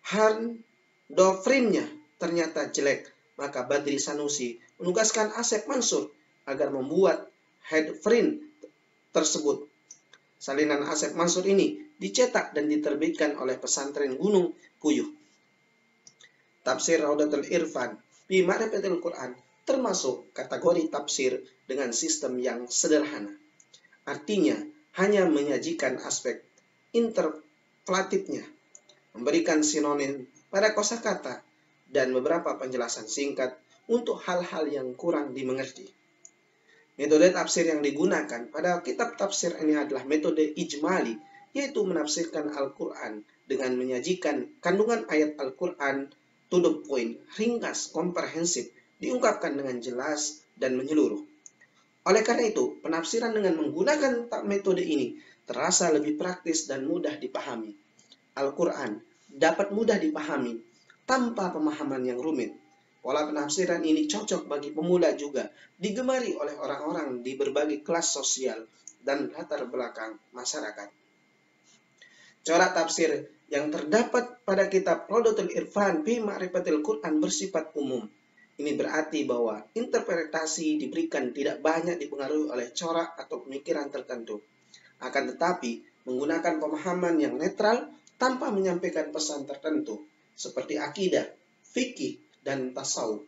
handofrinnya ternyata jelek, maka Badri Sanusi menugaskan Asep Mansur agar membuat handprint tersebut. Salinan Asep Mansur ini dicetak dan diterbitkan oleh pesantren Gunung Puyuh. Tafsir Raudatul Irfan fi Ma'rifatil Quran termasuk kategori tafsir dengan sistem yang sederhana. Artinya, hanya menyajikan aspek interpolatifnya, memberikan sinonim pada kosakata, dan beberapa penjelasan singkat untuk hal-hal yang kurang dimengerti. Metode tafsir yang digunakan pada kitab tafsir ini adalah metode ijmali, yaitu menafsirkan Al-Quran dengan menyajikan kandungan ayat Al-Quran to the point, ringkas, komprehensif, diungkapkan dengan jelas dan menyeluruh. Oleh karena itu, penafsiran dengan menggunakan metode ini terasa lebih praktis dan mudah dipahami. Al-Quran dapat mudah dipahami tanpa pemahaman yang rumit. Pola penafsiran ini cocok bagi pemula juga, digemari oleh orang-orang di berbagai kelas sosial dan latar belakang masyarakat. Corak tafsir yang terdapat pada kitab Rawdatul Irfan fi Ma'rifatil Quran bersifat umum. Ini berarti bahwa interpretasi diberikan tidak banyak dipengaruhi oleh corak atau pemikiran tertentu. Akan tetapi, menggunakan pemahaman yang netral tanpa menyampaikan pesan tertentu, seperti akidah, fikih, dan tasawuf.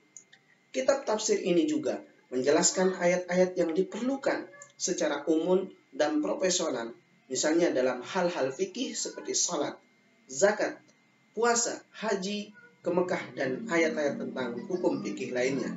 Kitab tafsir ini juga menjelaskan ayat-ayat yang diperlukan secara umum dan profesional, misalnya dalam hal-hal fikih seperti salat, zakat, puasa, haji ke Mekah, dan ayat-ayat tentang hukum fikih lainnya.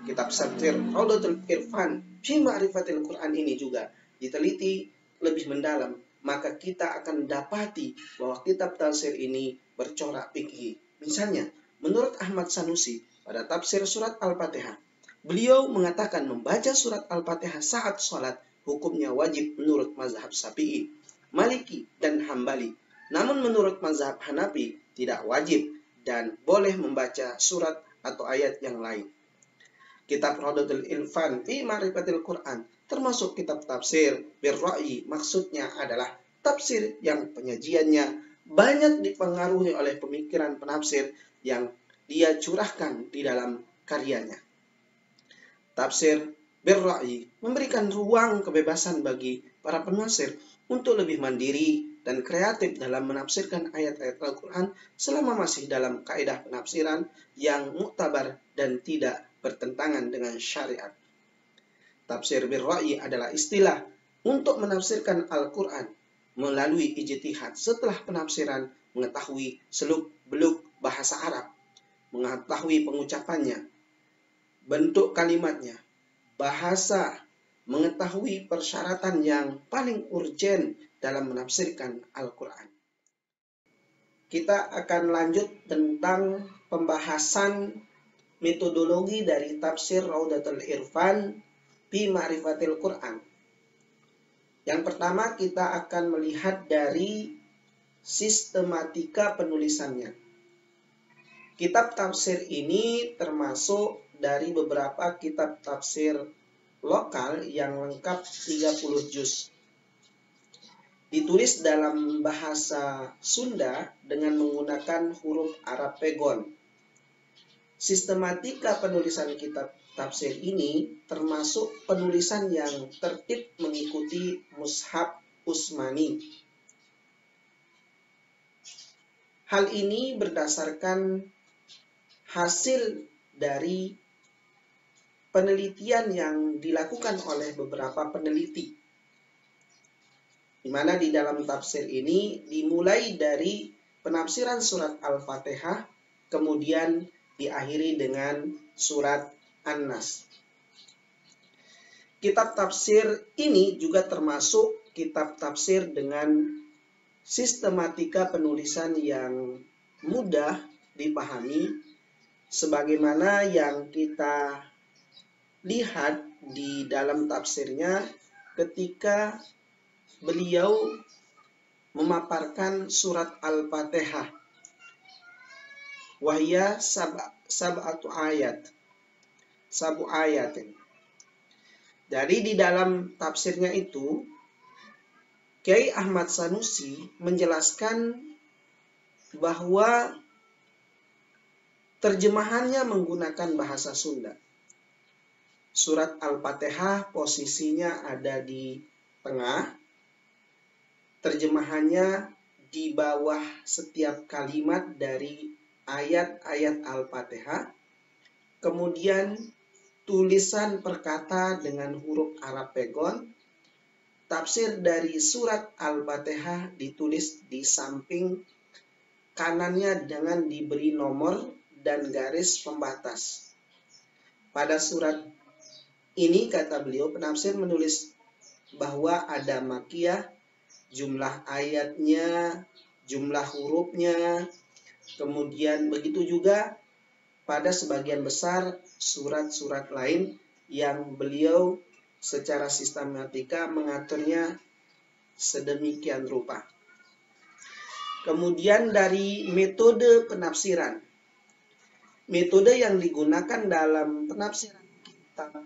Kitab tafsir Rawdatul Irfan fi Ma'rifatil Quran ini juga diteliti lebih mendalam, maka kita akan dapati bahwa kitab tafsir ini bercorak fikih. Misalnya, menurut Ahmad Sanusi pada tafsir surat Al-Fatihah, beliau mengatakan membaca surat Al-Fatihah saat sholat hukumnya wajib menurut mazhab Syafi'i, Maliki, dan Hambali. Namun menurut mazhab Hanafi tidak wajib dan boleh membaca surat atau ayat yang lain. Kitab Rawdatul Irfan fi Ma'rifatil Quran termasuk kitab tafsir birra'yi, maksudnya adalah tafsir yang penyajiannya banyak dipengaruhi oleh pemikiran penafsir yang dia curahkan di dalam karyanya. Tafsir birra'yi memberikan ruang kebebasan bagi para penafsir untuk lebih mandiri dan kreatif dalam menafsirkan ayat-ayat Al-Quran selama masih dalam kaidah penafsiran yang muktabar dan tidak bertentangan dengan syariat. Tafsir birra'yi adalah istilah untuk menafsirkan Al-Quran melalui ijtihad setelah penafsiran mengetahui seluk-beluk bahasa Arab, mengetahui pengucapannya, bentuk kalimatnya, bahasa, mengetahui persyaratan yang paling urgen dalam menafsirkan Al-Quran. Kita akan lanjut tentang pembahasan metodologi dari tafsir Rawdatul Irfan fi Ma'rifatil Quran. Yang pertama kita akan melihat dari sistematika penulisannya. Kitab tafsir ini termasuk dari beberapa kitab tafsir lokal yang lengkap 30 juz. Ditulis dalam bahasa Sunda dengan menggunakan huruf Arab Pegon. Sistematika penulisan kitab tafsir ini termasuk penulisan yang tertib mengikuti mushaf Utsmani. Hal ini berdasarkan hasil dari penelitian yang dilakukan oleh beberapa peneliti, di mana di dalam tafsir ini dimulai dari penafsiran surat Al-Fatihah, kemudian diakhiri dengan surat An-Nas. Kitab tafsir ini juga termasuk kitab tafsir dengan sistematika penulisan yang mudah dipahami, sebagaimana yang kita lihat di dalam tafsirnya ketika beliau memaparkan surat Al-Fatihah. Wahya sab'atu ayat. Sabu ayatin. Jadi di dalam tafsirnya itu Kiai Ahmad Sanusi menjelaskan bahwa terjemahannya menggunakan bahasa Sunda. Surat Al-Fatihah posisinya ada di tengah. Terjemahannya di bawah setiap kalimat dari ayat-ayat Al-Fatihah. Kemudian tulisan perkata dengan huruf Arab Pegon. Tafsir dari surat Al-Fatihah ditulis di samping kanannya dengan diberi nomor dan garis pembatas. Pada surat Ini kata beliau, penafsir menulis bahwa ada makiyah, jumlah ayatnya, jumlah hurufnya, kemudian begitu juga pada sebagian besar surat-surat lain yang beliau secara sistematika mengaturnya sedemikian rupa. Kemudian dari metode penafsiran. Metode yang digunakan dalam penafsiran kitab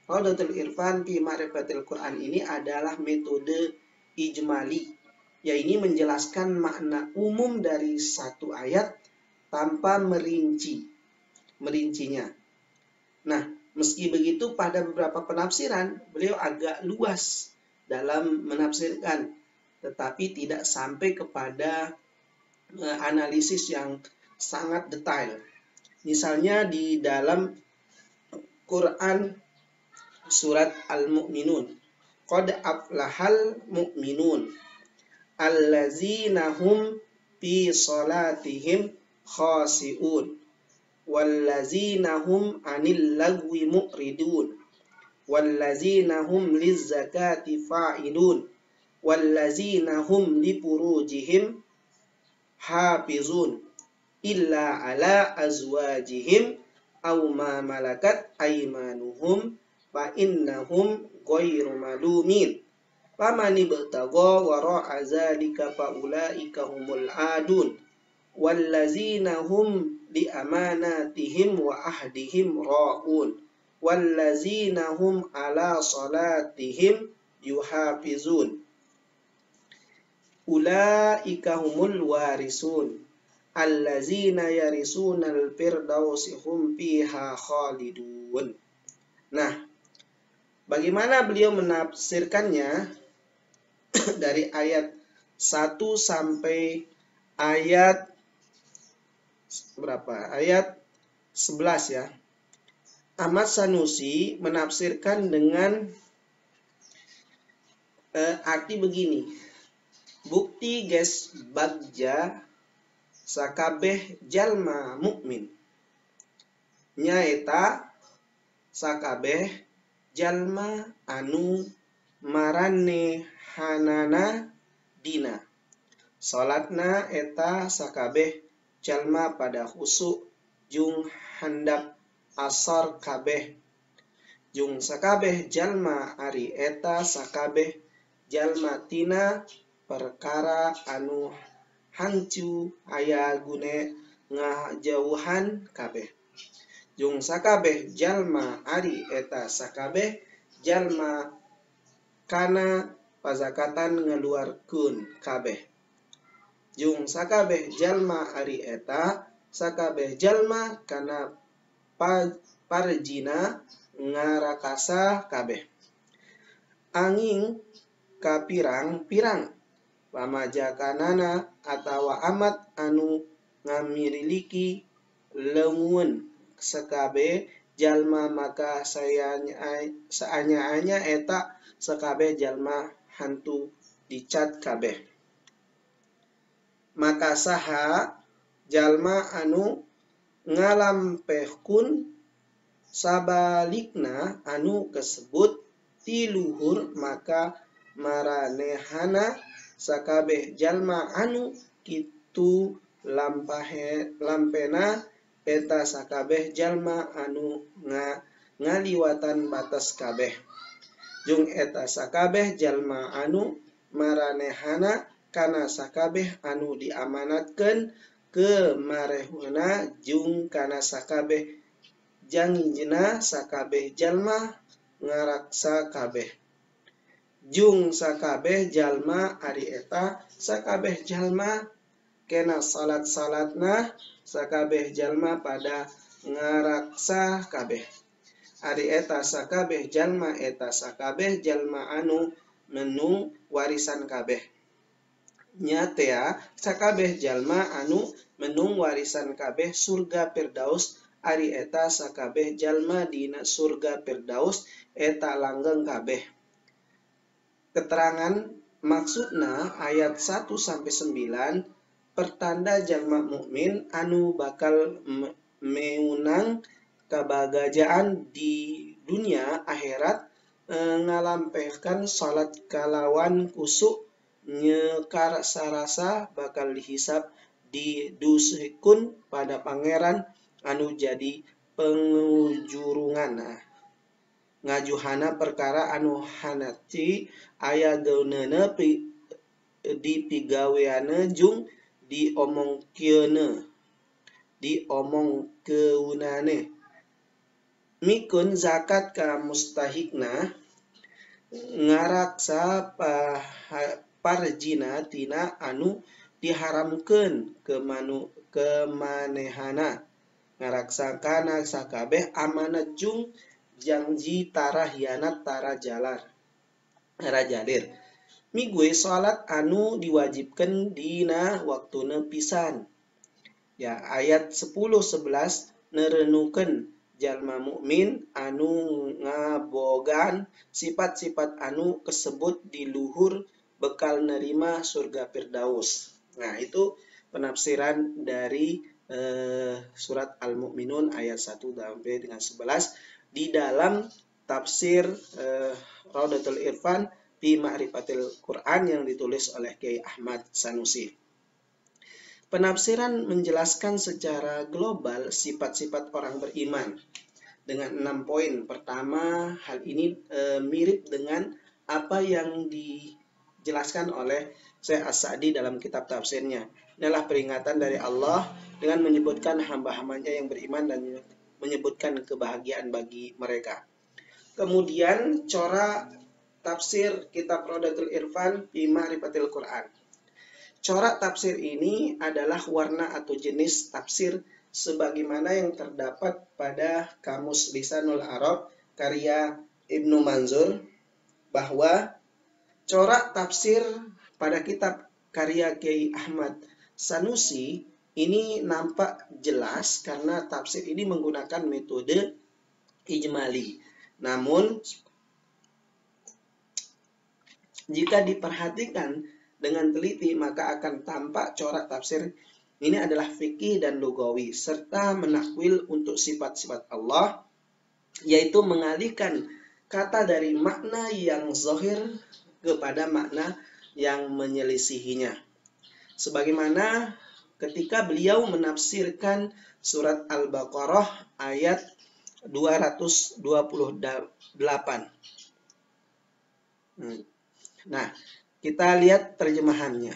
Rawdatul Irfan fi Ma'rifatil Quran ini adalah metode ijmali, yaitu menjelaskan makna umum dari satu ayat tanpa merincinya. Nah, meski begitu pada beberapa penafsiran beliau agak luas dalam menafsirkan, tetapi tidak sampai kepada analisis yang sangat detail. Misalnya di dalam Quran surat Al-Mu'minun, qad aflahal mu'minun allazina hum fi salatihim khasi'un wallazina hum 'anil lagwi mu'ridun wallazina hum lizzakati fa'ilun wallazina hum lifurujihim hafizun illa ala azwajihim aw ma malakat aymanuhum fa innahum ghairu malumin faman ibtagha wara'a zalika fa ulaika humul adun wallazina hum li amanatihim wa ahdihim ra'un wallazina hum ala salatihim yuhafizun ulaika humul warisun allazina yarisunal firdausi hum fiha khalidun. Nah, bagaimana beliau menafsirkannya dari ayat 1 sampai ayat berapa? Ayat 11 ya. Ahmad Sanusi menafsirkan dengan arti begini. Bukti ges bagja sakabeh jalma mukmin. Nyaeta sakabeh jalma anu marane hanana dina. Salatna eta sakabeh jalma pada khusuk jung handap asar kabeh. Jung sakabeh jalma ari eta sakabeh jalma tina perkara anu hancu aya gune ngajauhan kabeh. Jung sakabeh jalma ari eta sakabeh jalma kana pazakatan ngeluarkeun kabeh. Jung sakabeh jalma ari eta sakabeh jalma kana parjina ngarakasa kabeh. Anging kapirang-pirang pamajakanana atawa amat anu ngamiriliki leungeun sakabe jalma maka saanya eta sakabe jalma hantu dicat kabeh. Maka saha jalma anu ngalampehkun sabalikna anu kesebut ti luhur maka maranehana sakabeh jalma anu kitu lampena eta sakabeh jalma anu ngaliwatan batas kabeh. Jung eta sakabeh jalma anu maranehana kana sakabeh anu diamanatkeun ke marehuna jung kana sakabeh jangjina sakabeh jalma ngaraksa kabeh. Jung sakabeh jalma ari eta sakabeh jalma kena salat-salatna sakabeh jalma pada ngaraksa kabeh. Ari eta sakabeh jalma eta sakabeh jalma anu menung warisan kabeh. Nyatea sakabeh jalma anu menung warisan kabeh surga Firdaus ari eta sakabeh jalma dina surga Firdaus eta langgeng kabeh. Keterangan maksudna ayat 1 sampai 9 pertanda jalma mukmin anu bakal meunang kabagajaan di dunia akhirat ngalampehkan salat kalawan kusuk nyekar sarasa bakal dihisab didusihkun pada pangeran anu jadi pengujurungan. Nah, ngajuhana perkara anu hanati aya geuneuna di pigaweana jung diomong keunane mikun zakat ka mustahikna ngaraksa parjina tina anu diharamkeun ke manehana ngaraksakana sakabeh amanat jung janji tara hianat tara jalir migue salat anu diwajibkan dina waktuna pisan. Ya, ayat 10-11 nerenukeun jalma mukmin anu ngabogaan sifat-sifat anu kesebut di luhur bekal nerima surga Firdaus. Nah, itu penafsiran dari surat Al-Mu'minun ayat 1 sampai dengan 11 di dalam tafsir Raudatul Irfan fi Ma'rifatil Quran yang ditulis oleh Kiai Ahmad Sanusi. Penafsiran menjelaskan secara global sifat-sifat orang beriman dengan 6 poin. Pertama, hal ini mirip dengan apa yang dijelaskan oleh Syekh As-Sa'di dalam kitab tafsirnya. Inilah peringatan dari Allah dengan menyebutkan hamba-hambanya yang beriman dan menyebutkan kebahagiaan bagi mereka. Kemudian corak tafsir kitab Raudatul Irfan fi Ma'rifatil Quran. Corak tafsir ini adalah warna atau jenis tafsir sebagaimana yang terdapat pada Kamus Lisanul Arab karya Ibnu Manzur, bahwa corak tafsir pada kitab karya Kiai Ahmad Sanusi ini nampak jelas karena tafsir ini menggunakan metode ijmali. Namun jika diperhatikan dengan teliti maka akan tampak corak tafsir ini adalah fikih dan lugawi serta menakwil untuk sifat-sifat Allah, yaitu mengalihkan kata dari makna yang zahir kepada makna yang menyelisihinya. Sebagaimana ketika beliau menafsirkan surat Al-Baqarah ayat 228. Nah, kita lihat terjemahannya.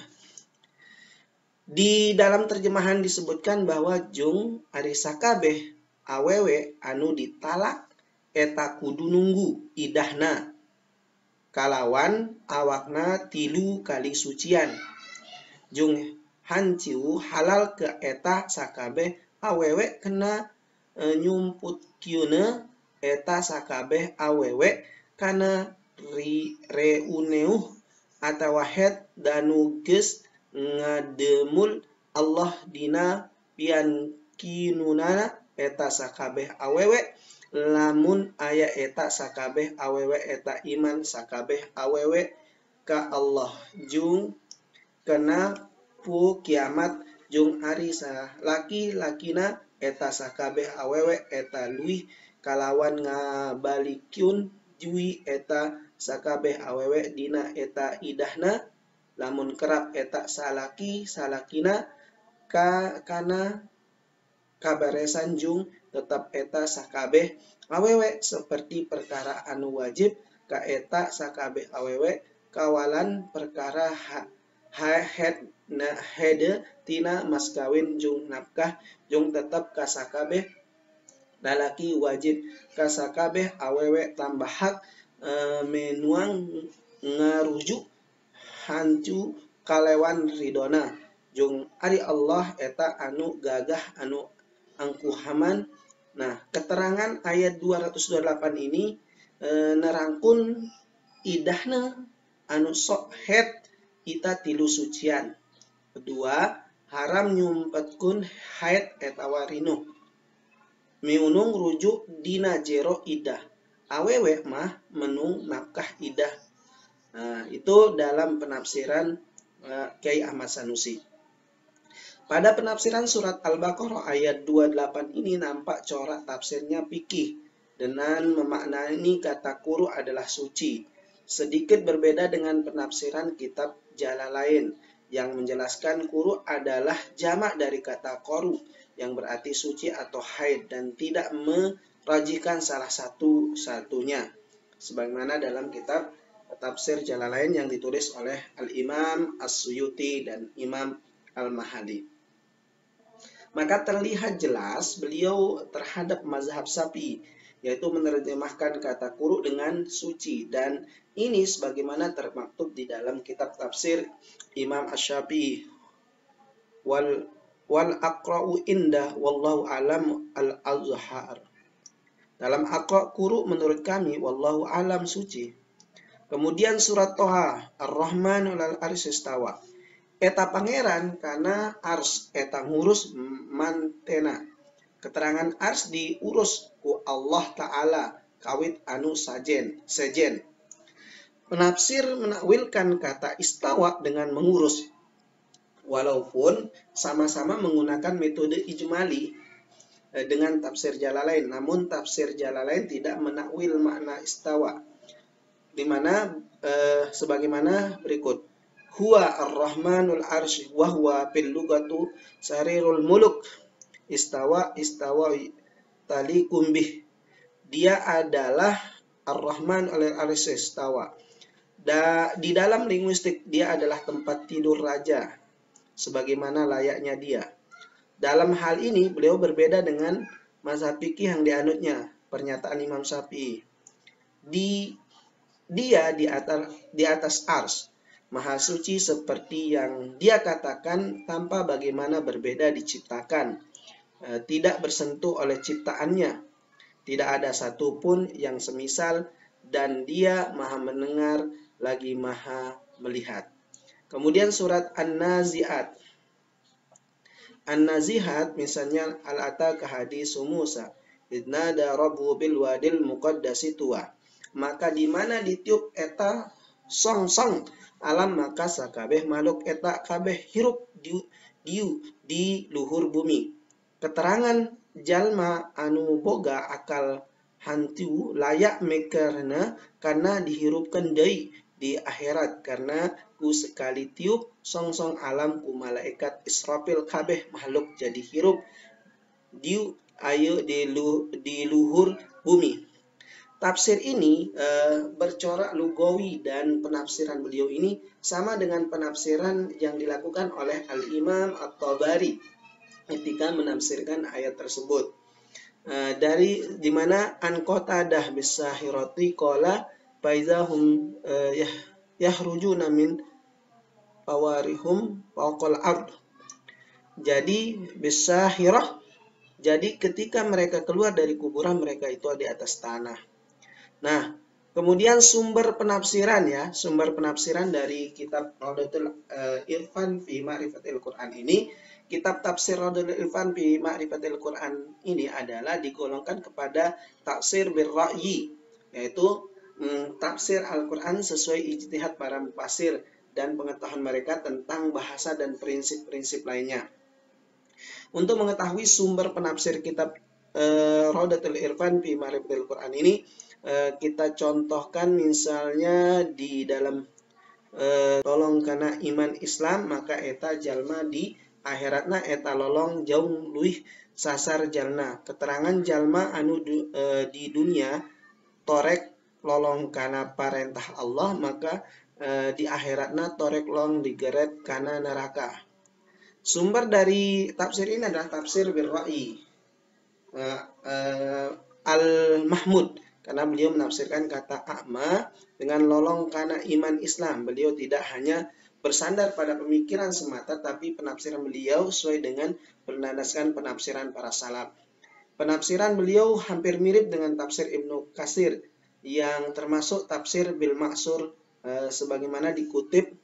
Di dalam terjemahan disebutkan bahwa jung ari sakabeh awewe anu ditalak eta kudu nunggu idahna kalawan awakna 3 kali sucian. Jung hanciu halal ke eta sakabeh awewe kena nyumputkeuna eta sakabeh awewe kana reuneuh atawa het danu geus ngademul Allah dina pian kinunana eta sakabeh awewe lamun aya eta sakabeh awewe eta iman sakabeh awewe ka Allah jung kena pu kiamat jung ari laki-lakina eta sakabeh awewe eta luih kalawan ngabalikyun jui eta sakabeh awewe dina eta idahna lamun kerap eta salakina kana kaberesan jung tetap eta sakabeh awewe seperti perkara anu wajib ka eta sakabeh awewe kawalan perkara hede tina mas kawin jung nafkah jung tetap ka sakabeh lalaki wajib ka sakabeh awewe tambah hak menuang ngarujuk hancu kalewan ridona jung ari Allah eta anu gagah anu angkuhaman. Nah, keterangan ayat 228 ini nerangkun idahna anu sok het ita 3 sucian. Kedua, haram nyumpetkeun haid eta warinu miunung rujuk dina jero idah awewe mah menung nafkah idah. Nah, itu dalam penafsiran Kiai Ahmad Sanusi. Pada penafsiran surat Al-Baqarah ayat 28 ini nampak corak tafsirnya fikih dengan memaknai kata quru adalah suci. Sedikit berbeda dengan penafsiran kitab Jalalain yang menjelaskan quru adalah jamak dari kata qaru yang berarti suci atau haid dan tidak merajihkan salah satu-satunya. Sebagaimana dalam kitab Tafsir Jalalain yang ditulis oleh Al-Imam As-Suyuti dan Imam Al-Mahali. Maka terlihat jelas beliau terhadap mazhab Syafi'i, yaitu menerjemahkan kata quru dengan suci, dan ini sebagaimana termaktub di dalam kitab tafsir Imam Asy-Syafi'i, wal aqra'u indah wallahu alam al-azhar. Dalam aqra' quru menurut kami wallahu alam suci. Kemudian surat Toha, Ar-Rahman alal arsy istawa. Eta pangeran karena ars eta ngurus mantena. Keterangan ars diurus ku Allah Ta'ala kawit anu sejen. Penafsir menakwilkan kata istawa dengan mengurus. Walaupun sama-sama menggunakan metode ijmali dengan tafsir Jalalain, namun tafsir Jalalain tidak menakwil makna istawa, di mana sebagaimana berikut. Huwa ar-Rahmanul arsy wa huwa fil lugatu sarirul muluk istawa talikum bih. Dia adalah ar-Rahman al-arsy istawa. Di dalam linguistik dia adalah tempat tidur raja sebagaimana layaknya dia. Dalam hal ini beliau berbeda dengan mazhab fikih yang dianutnya, pernyataan Imam Syafi'i. Dia di atas ars, maha suci seperti yang dia katakan tanpa bagaimana berbeda diciptakan, tidak bersentuh oleh ciptaannya, tidak ada satupun yang semisal, dan dia maha mendengar lagi maha melihat. Kemudian surat An-Nazi'at. An-Nazihat misalnya al-ataka hadisu Musa idnada rabbu bil wadil muqaddasi tuwa. Maka di mana ditiup eta song-song alam maka sakabeh makhluk eta kabeh hirup di luhur bumi. Keterangan jalma anu boga akal hantu layak mekerna karena dihirupkan deui di akhirat karena ku sekali tiup song-song alam ku malaikat Israfil kabeh makhluk jadi hirup di luhur bumi. Tafsir ini bercorak lugawi dan penafsiran beliau ini sama dengan penafsiran yang dilakukan oleh Al-Imam At-Tabari ketika menafsirkan ayat tersebut. Dari dimana an Qatadah bisahirati qala faizahum yahrujuna min pawarihum fawqal ard. Jadi bisahirah, jadi ketika mereka keluar dari kuburan mereka itu di atas tanah. Nah, kemudian sumber penafsiran dari kitab Raudatul Irfan fi Ma'rifatil Quran ini, kitab tafsir Raudatul Irfan fi Ma'rifatil Quran ini adalah digolongkan kepada tafsir bir-ra'yi, yaitu tafsir Al-Quran sesuai ijtihad para mufassir dan pengetahuan mereka tentang bahasa dan prinsip-prinsip lainnya. Untuk mengetahui sumber penafsir kitab Raudatul Irfan fi Ma'rifatil Quran ini, kita contohkan misalnya di dalam tolong karena iman Islam maka eta jalma di akhiratna eta lolong jauh luih sasar jalna. Keterangan jalma anu di dunia torek lolong karena perintah Allah maka di akhiratna torek long digeret karena neraka. Sumber dari tafsir ini adalah tafsir bir-ra'yi Al-Mahmud, karena beliau menafsirkan kata a'ma dengan lolong karena iman Islam. Beliau tidak hanya bersandar pada pemikiran semata, tapi penafsiran beliau sesuai dengan berdasarkan penafsiran para salaf. Penafsiran beliau hampir mirip dengan tafsir Ibnu Katsir yang termasuk tafsir bil ma'sur sebagaimana dikutip,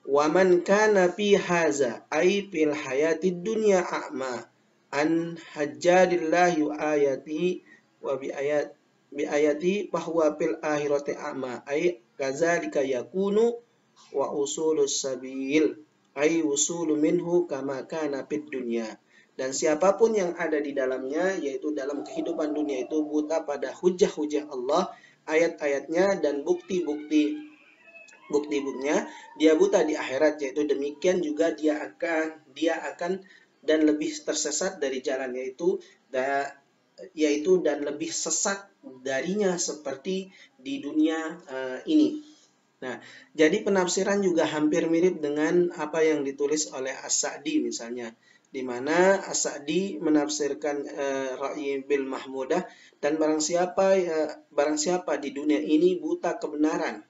wa man kana fi haza ay fil hayatid dunya a'ma an hajjadillahi ayati wa bi ayati bahwa fil akhirati a'ma ay kadzalika yakunu wa usulus sabil ay usulu minhu kama kana fid dunya. Dan siapapun yang ada di dalamnya, yaitu dalam kehidupan dunia itu buta pada hujah-hujah Allah, ayat-ayatnya dan bukti-buktinya, dia buta di akhirat, yaitu demikian juga dia akan dan lebih tersesat dari jalan, yaitu dan lebih sesat darinya seperti di dunia ini. Nah, jadi penafsiran juga hampir mirip dengan apa yang ditulis oleh As-Sa'di misalnya, di mana As-Sa'di menafsirkan Ra'yi bil Mahmudah, dan barang siapa di dunia ini buta kebenaran,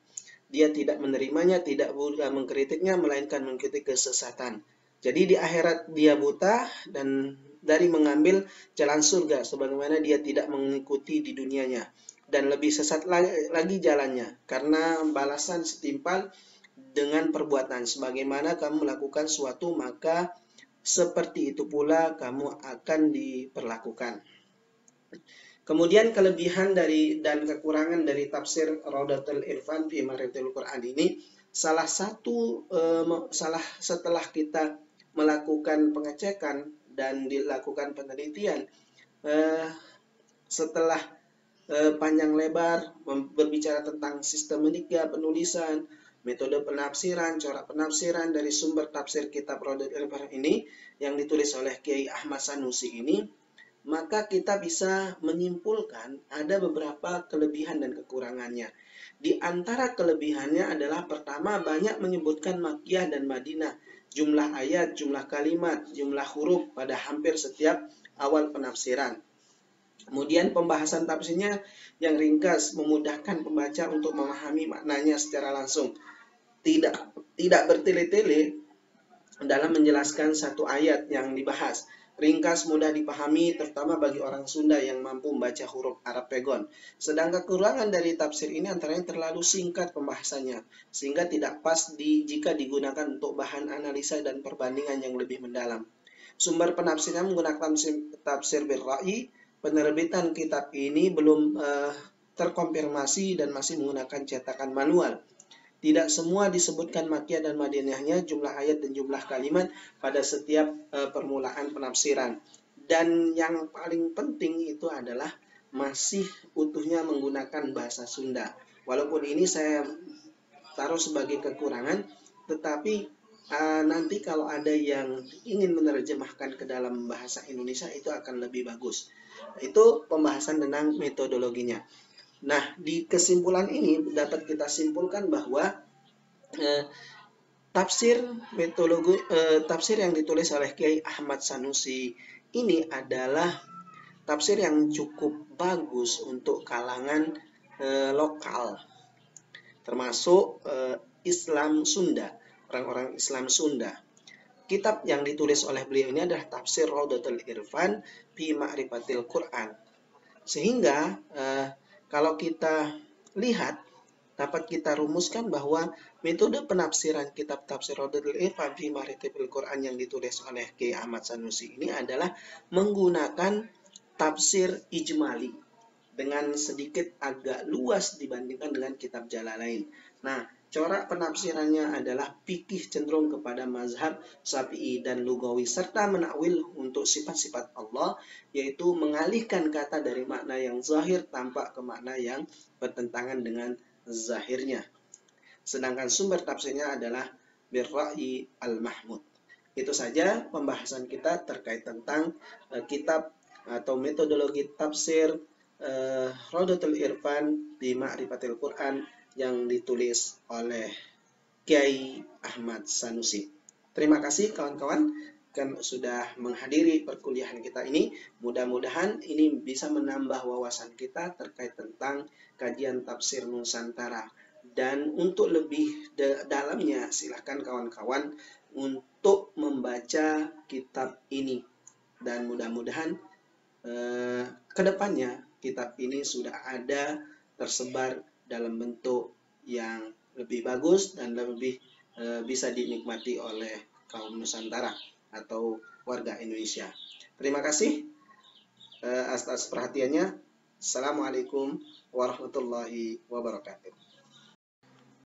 dia tidak menerimanya, tidak mengkritiknya, melainkan mengkritik kesesatan. Jadi di akhirat dia buta dan dari mengambil jalan surga, sebagaimana dia tidak mengikuti di dunianya. Dan lebih sesat lagi jalannya, karena balasan setimpal dengan perbuatan. Sebagaimana kamu melakukan suatu, maka seperti itu pula kamu akan diperlakukan. Kemudian kelebihan dan kekurangan dari tafsir Raudatul Irfan fi Ma'rifatil Quran ini, setelah kita melakukan pengecekan dan dilakukan penelitian, setelah panjang lebar berbicara tentang sistematika penulisan, metode penafsiran, corak penafsiran dari sumber tafsir kitab Raudatul Irfan ini yang ditulis oleh Kiai Ahmad Sanusi ini, maka kita bisa menyimpulkan ada beberapa kelebihan dan kekurangannya. Di antara kelebihannya adalah pertama, banyak menyebutkan Makkiyah dan Madinah, jumlah ayat, jumlah kalimat, jumlah huruf pada hampir setiap awal penafsiran. Kemudian pembahasan tafsirnya yang ringkas, memudahkan pembaca untuk memahami maknanya secara langsung. Tidak bertele-tele dalam menjelaskan satu ayat yang dibahas. Ringkas, mudah dipahami, terutama bagi orang Sunda yang mampu membaca huruf Arab pegon. Sedangkan kekurangan dari tafsir ini antaranya terlalu singkat pembahasannya, sehingga tidak pas jika digunakan untuk bahan analisa dan perbandingan yang lebih mendalam. Sumber penafsiran menggunakan tafsir bil Ra'yi. Penerbitan kitab ini belum terkonfirmasi dan masih menggunakan cetakan manual. Tidak semua disebutkan Makkiyah dan Madinahnya, jumlah ayat dan jumlah kalimat pada setiap permulaan penafsiran. Dan yang paling penting itu adalah masih utuhnya menggunakan bahasa Sunda. Walaupun ini saya taruh sebagai kekurangan, tetapi nanti kalau ada yang ingin menerjemahkan ke dalam bahasa Indonesia itu akan lebih bagus. Itu pembahasan tentang metodologinya. Nah, di kesimpulan ini dapat kita simpulkan bahwa tafsir yang ditulis oleh Kiai Ahmad Sanusi ini adalah tafsir yang cukup bagus untuk kalangan lokal, termasuk Islam Sunda, orang-orang Islam Sunda. Kitab yang ditulis oleh beliau ini adalah tafsir Raudatul Irfan fi Ma'rifatil Quran. Sehingga kalau kita lihat, dapat kita rumuskan bahwa metode penafsiran kitab tafsir Raudatul Irfan fi Ma'rifatil Quran yang ditulis oleh Kiai Ahmad Sanusi ini adalah menggunakan tafsir ijmali dengan sedikit agak luas dibandingkan dengan kitab Jalalain. Nah, corak penafsirannya adalah fikih cenderung kepada mazhab Syafi'i dan lugawi, serta menakwil untuk sifat-sifat Allah, yaitu mengalihkan kata dari makna yang zahir tampak ke makna yang bertentangan dengan zahirnya. Sedangkan sumber tafsirnya adalah bir-Ra'yi al-Mahmud. Itu saja pembahasan kita terkait tentang kitab atau metodologi tafsir Raudatul Irfan di Ma'rifatil Quran yang ditulis oleh Kiai Ahmad Sanusi. Terima kasih kawan-kawan kan sudah menghadiri perkuliahan kita ini. Mudah-mudahan ini bisa menambah wawasan kita terkait tentang kajian tafsir Nusantara. Dan untuk lebih dalamnya, silahkan kawan-kawan untuk membaca kitab ini. Dan mudah-mudahan kedepannya kitab ini sudah ada tersebar dalam bentuk yang lebih bagus dan lebih bisa dinikmati oleh kaum Nusantara atau warga Indonesia. Terima kasih atas perhatiannya. Assalamualaikum warahmatullahi wabarakatuh.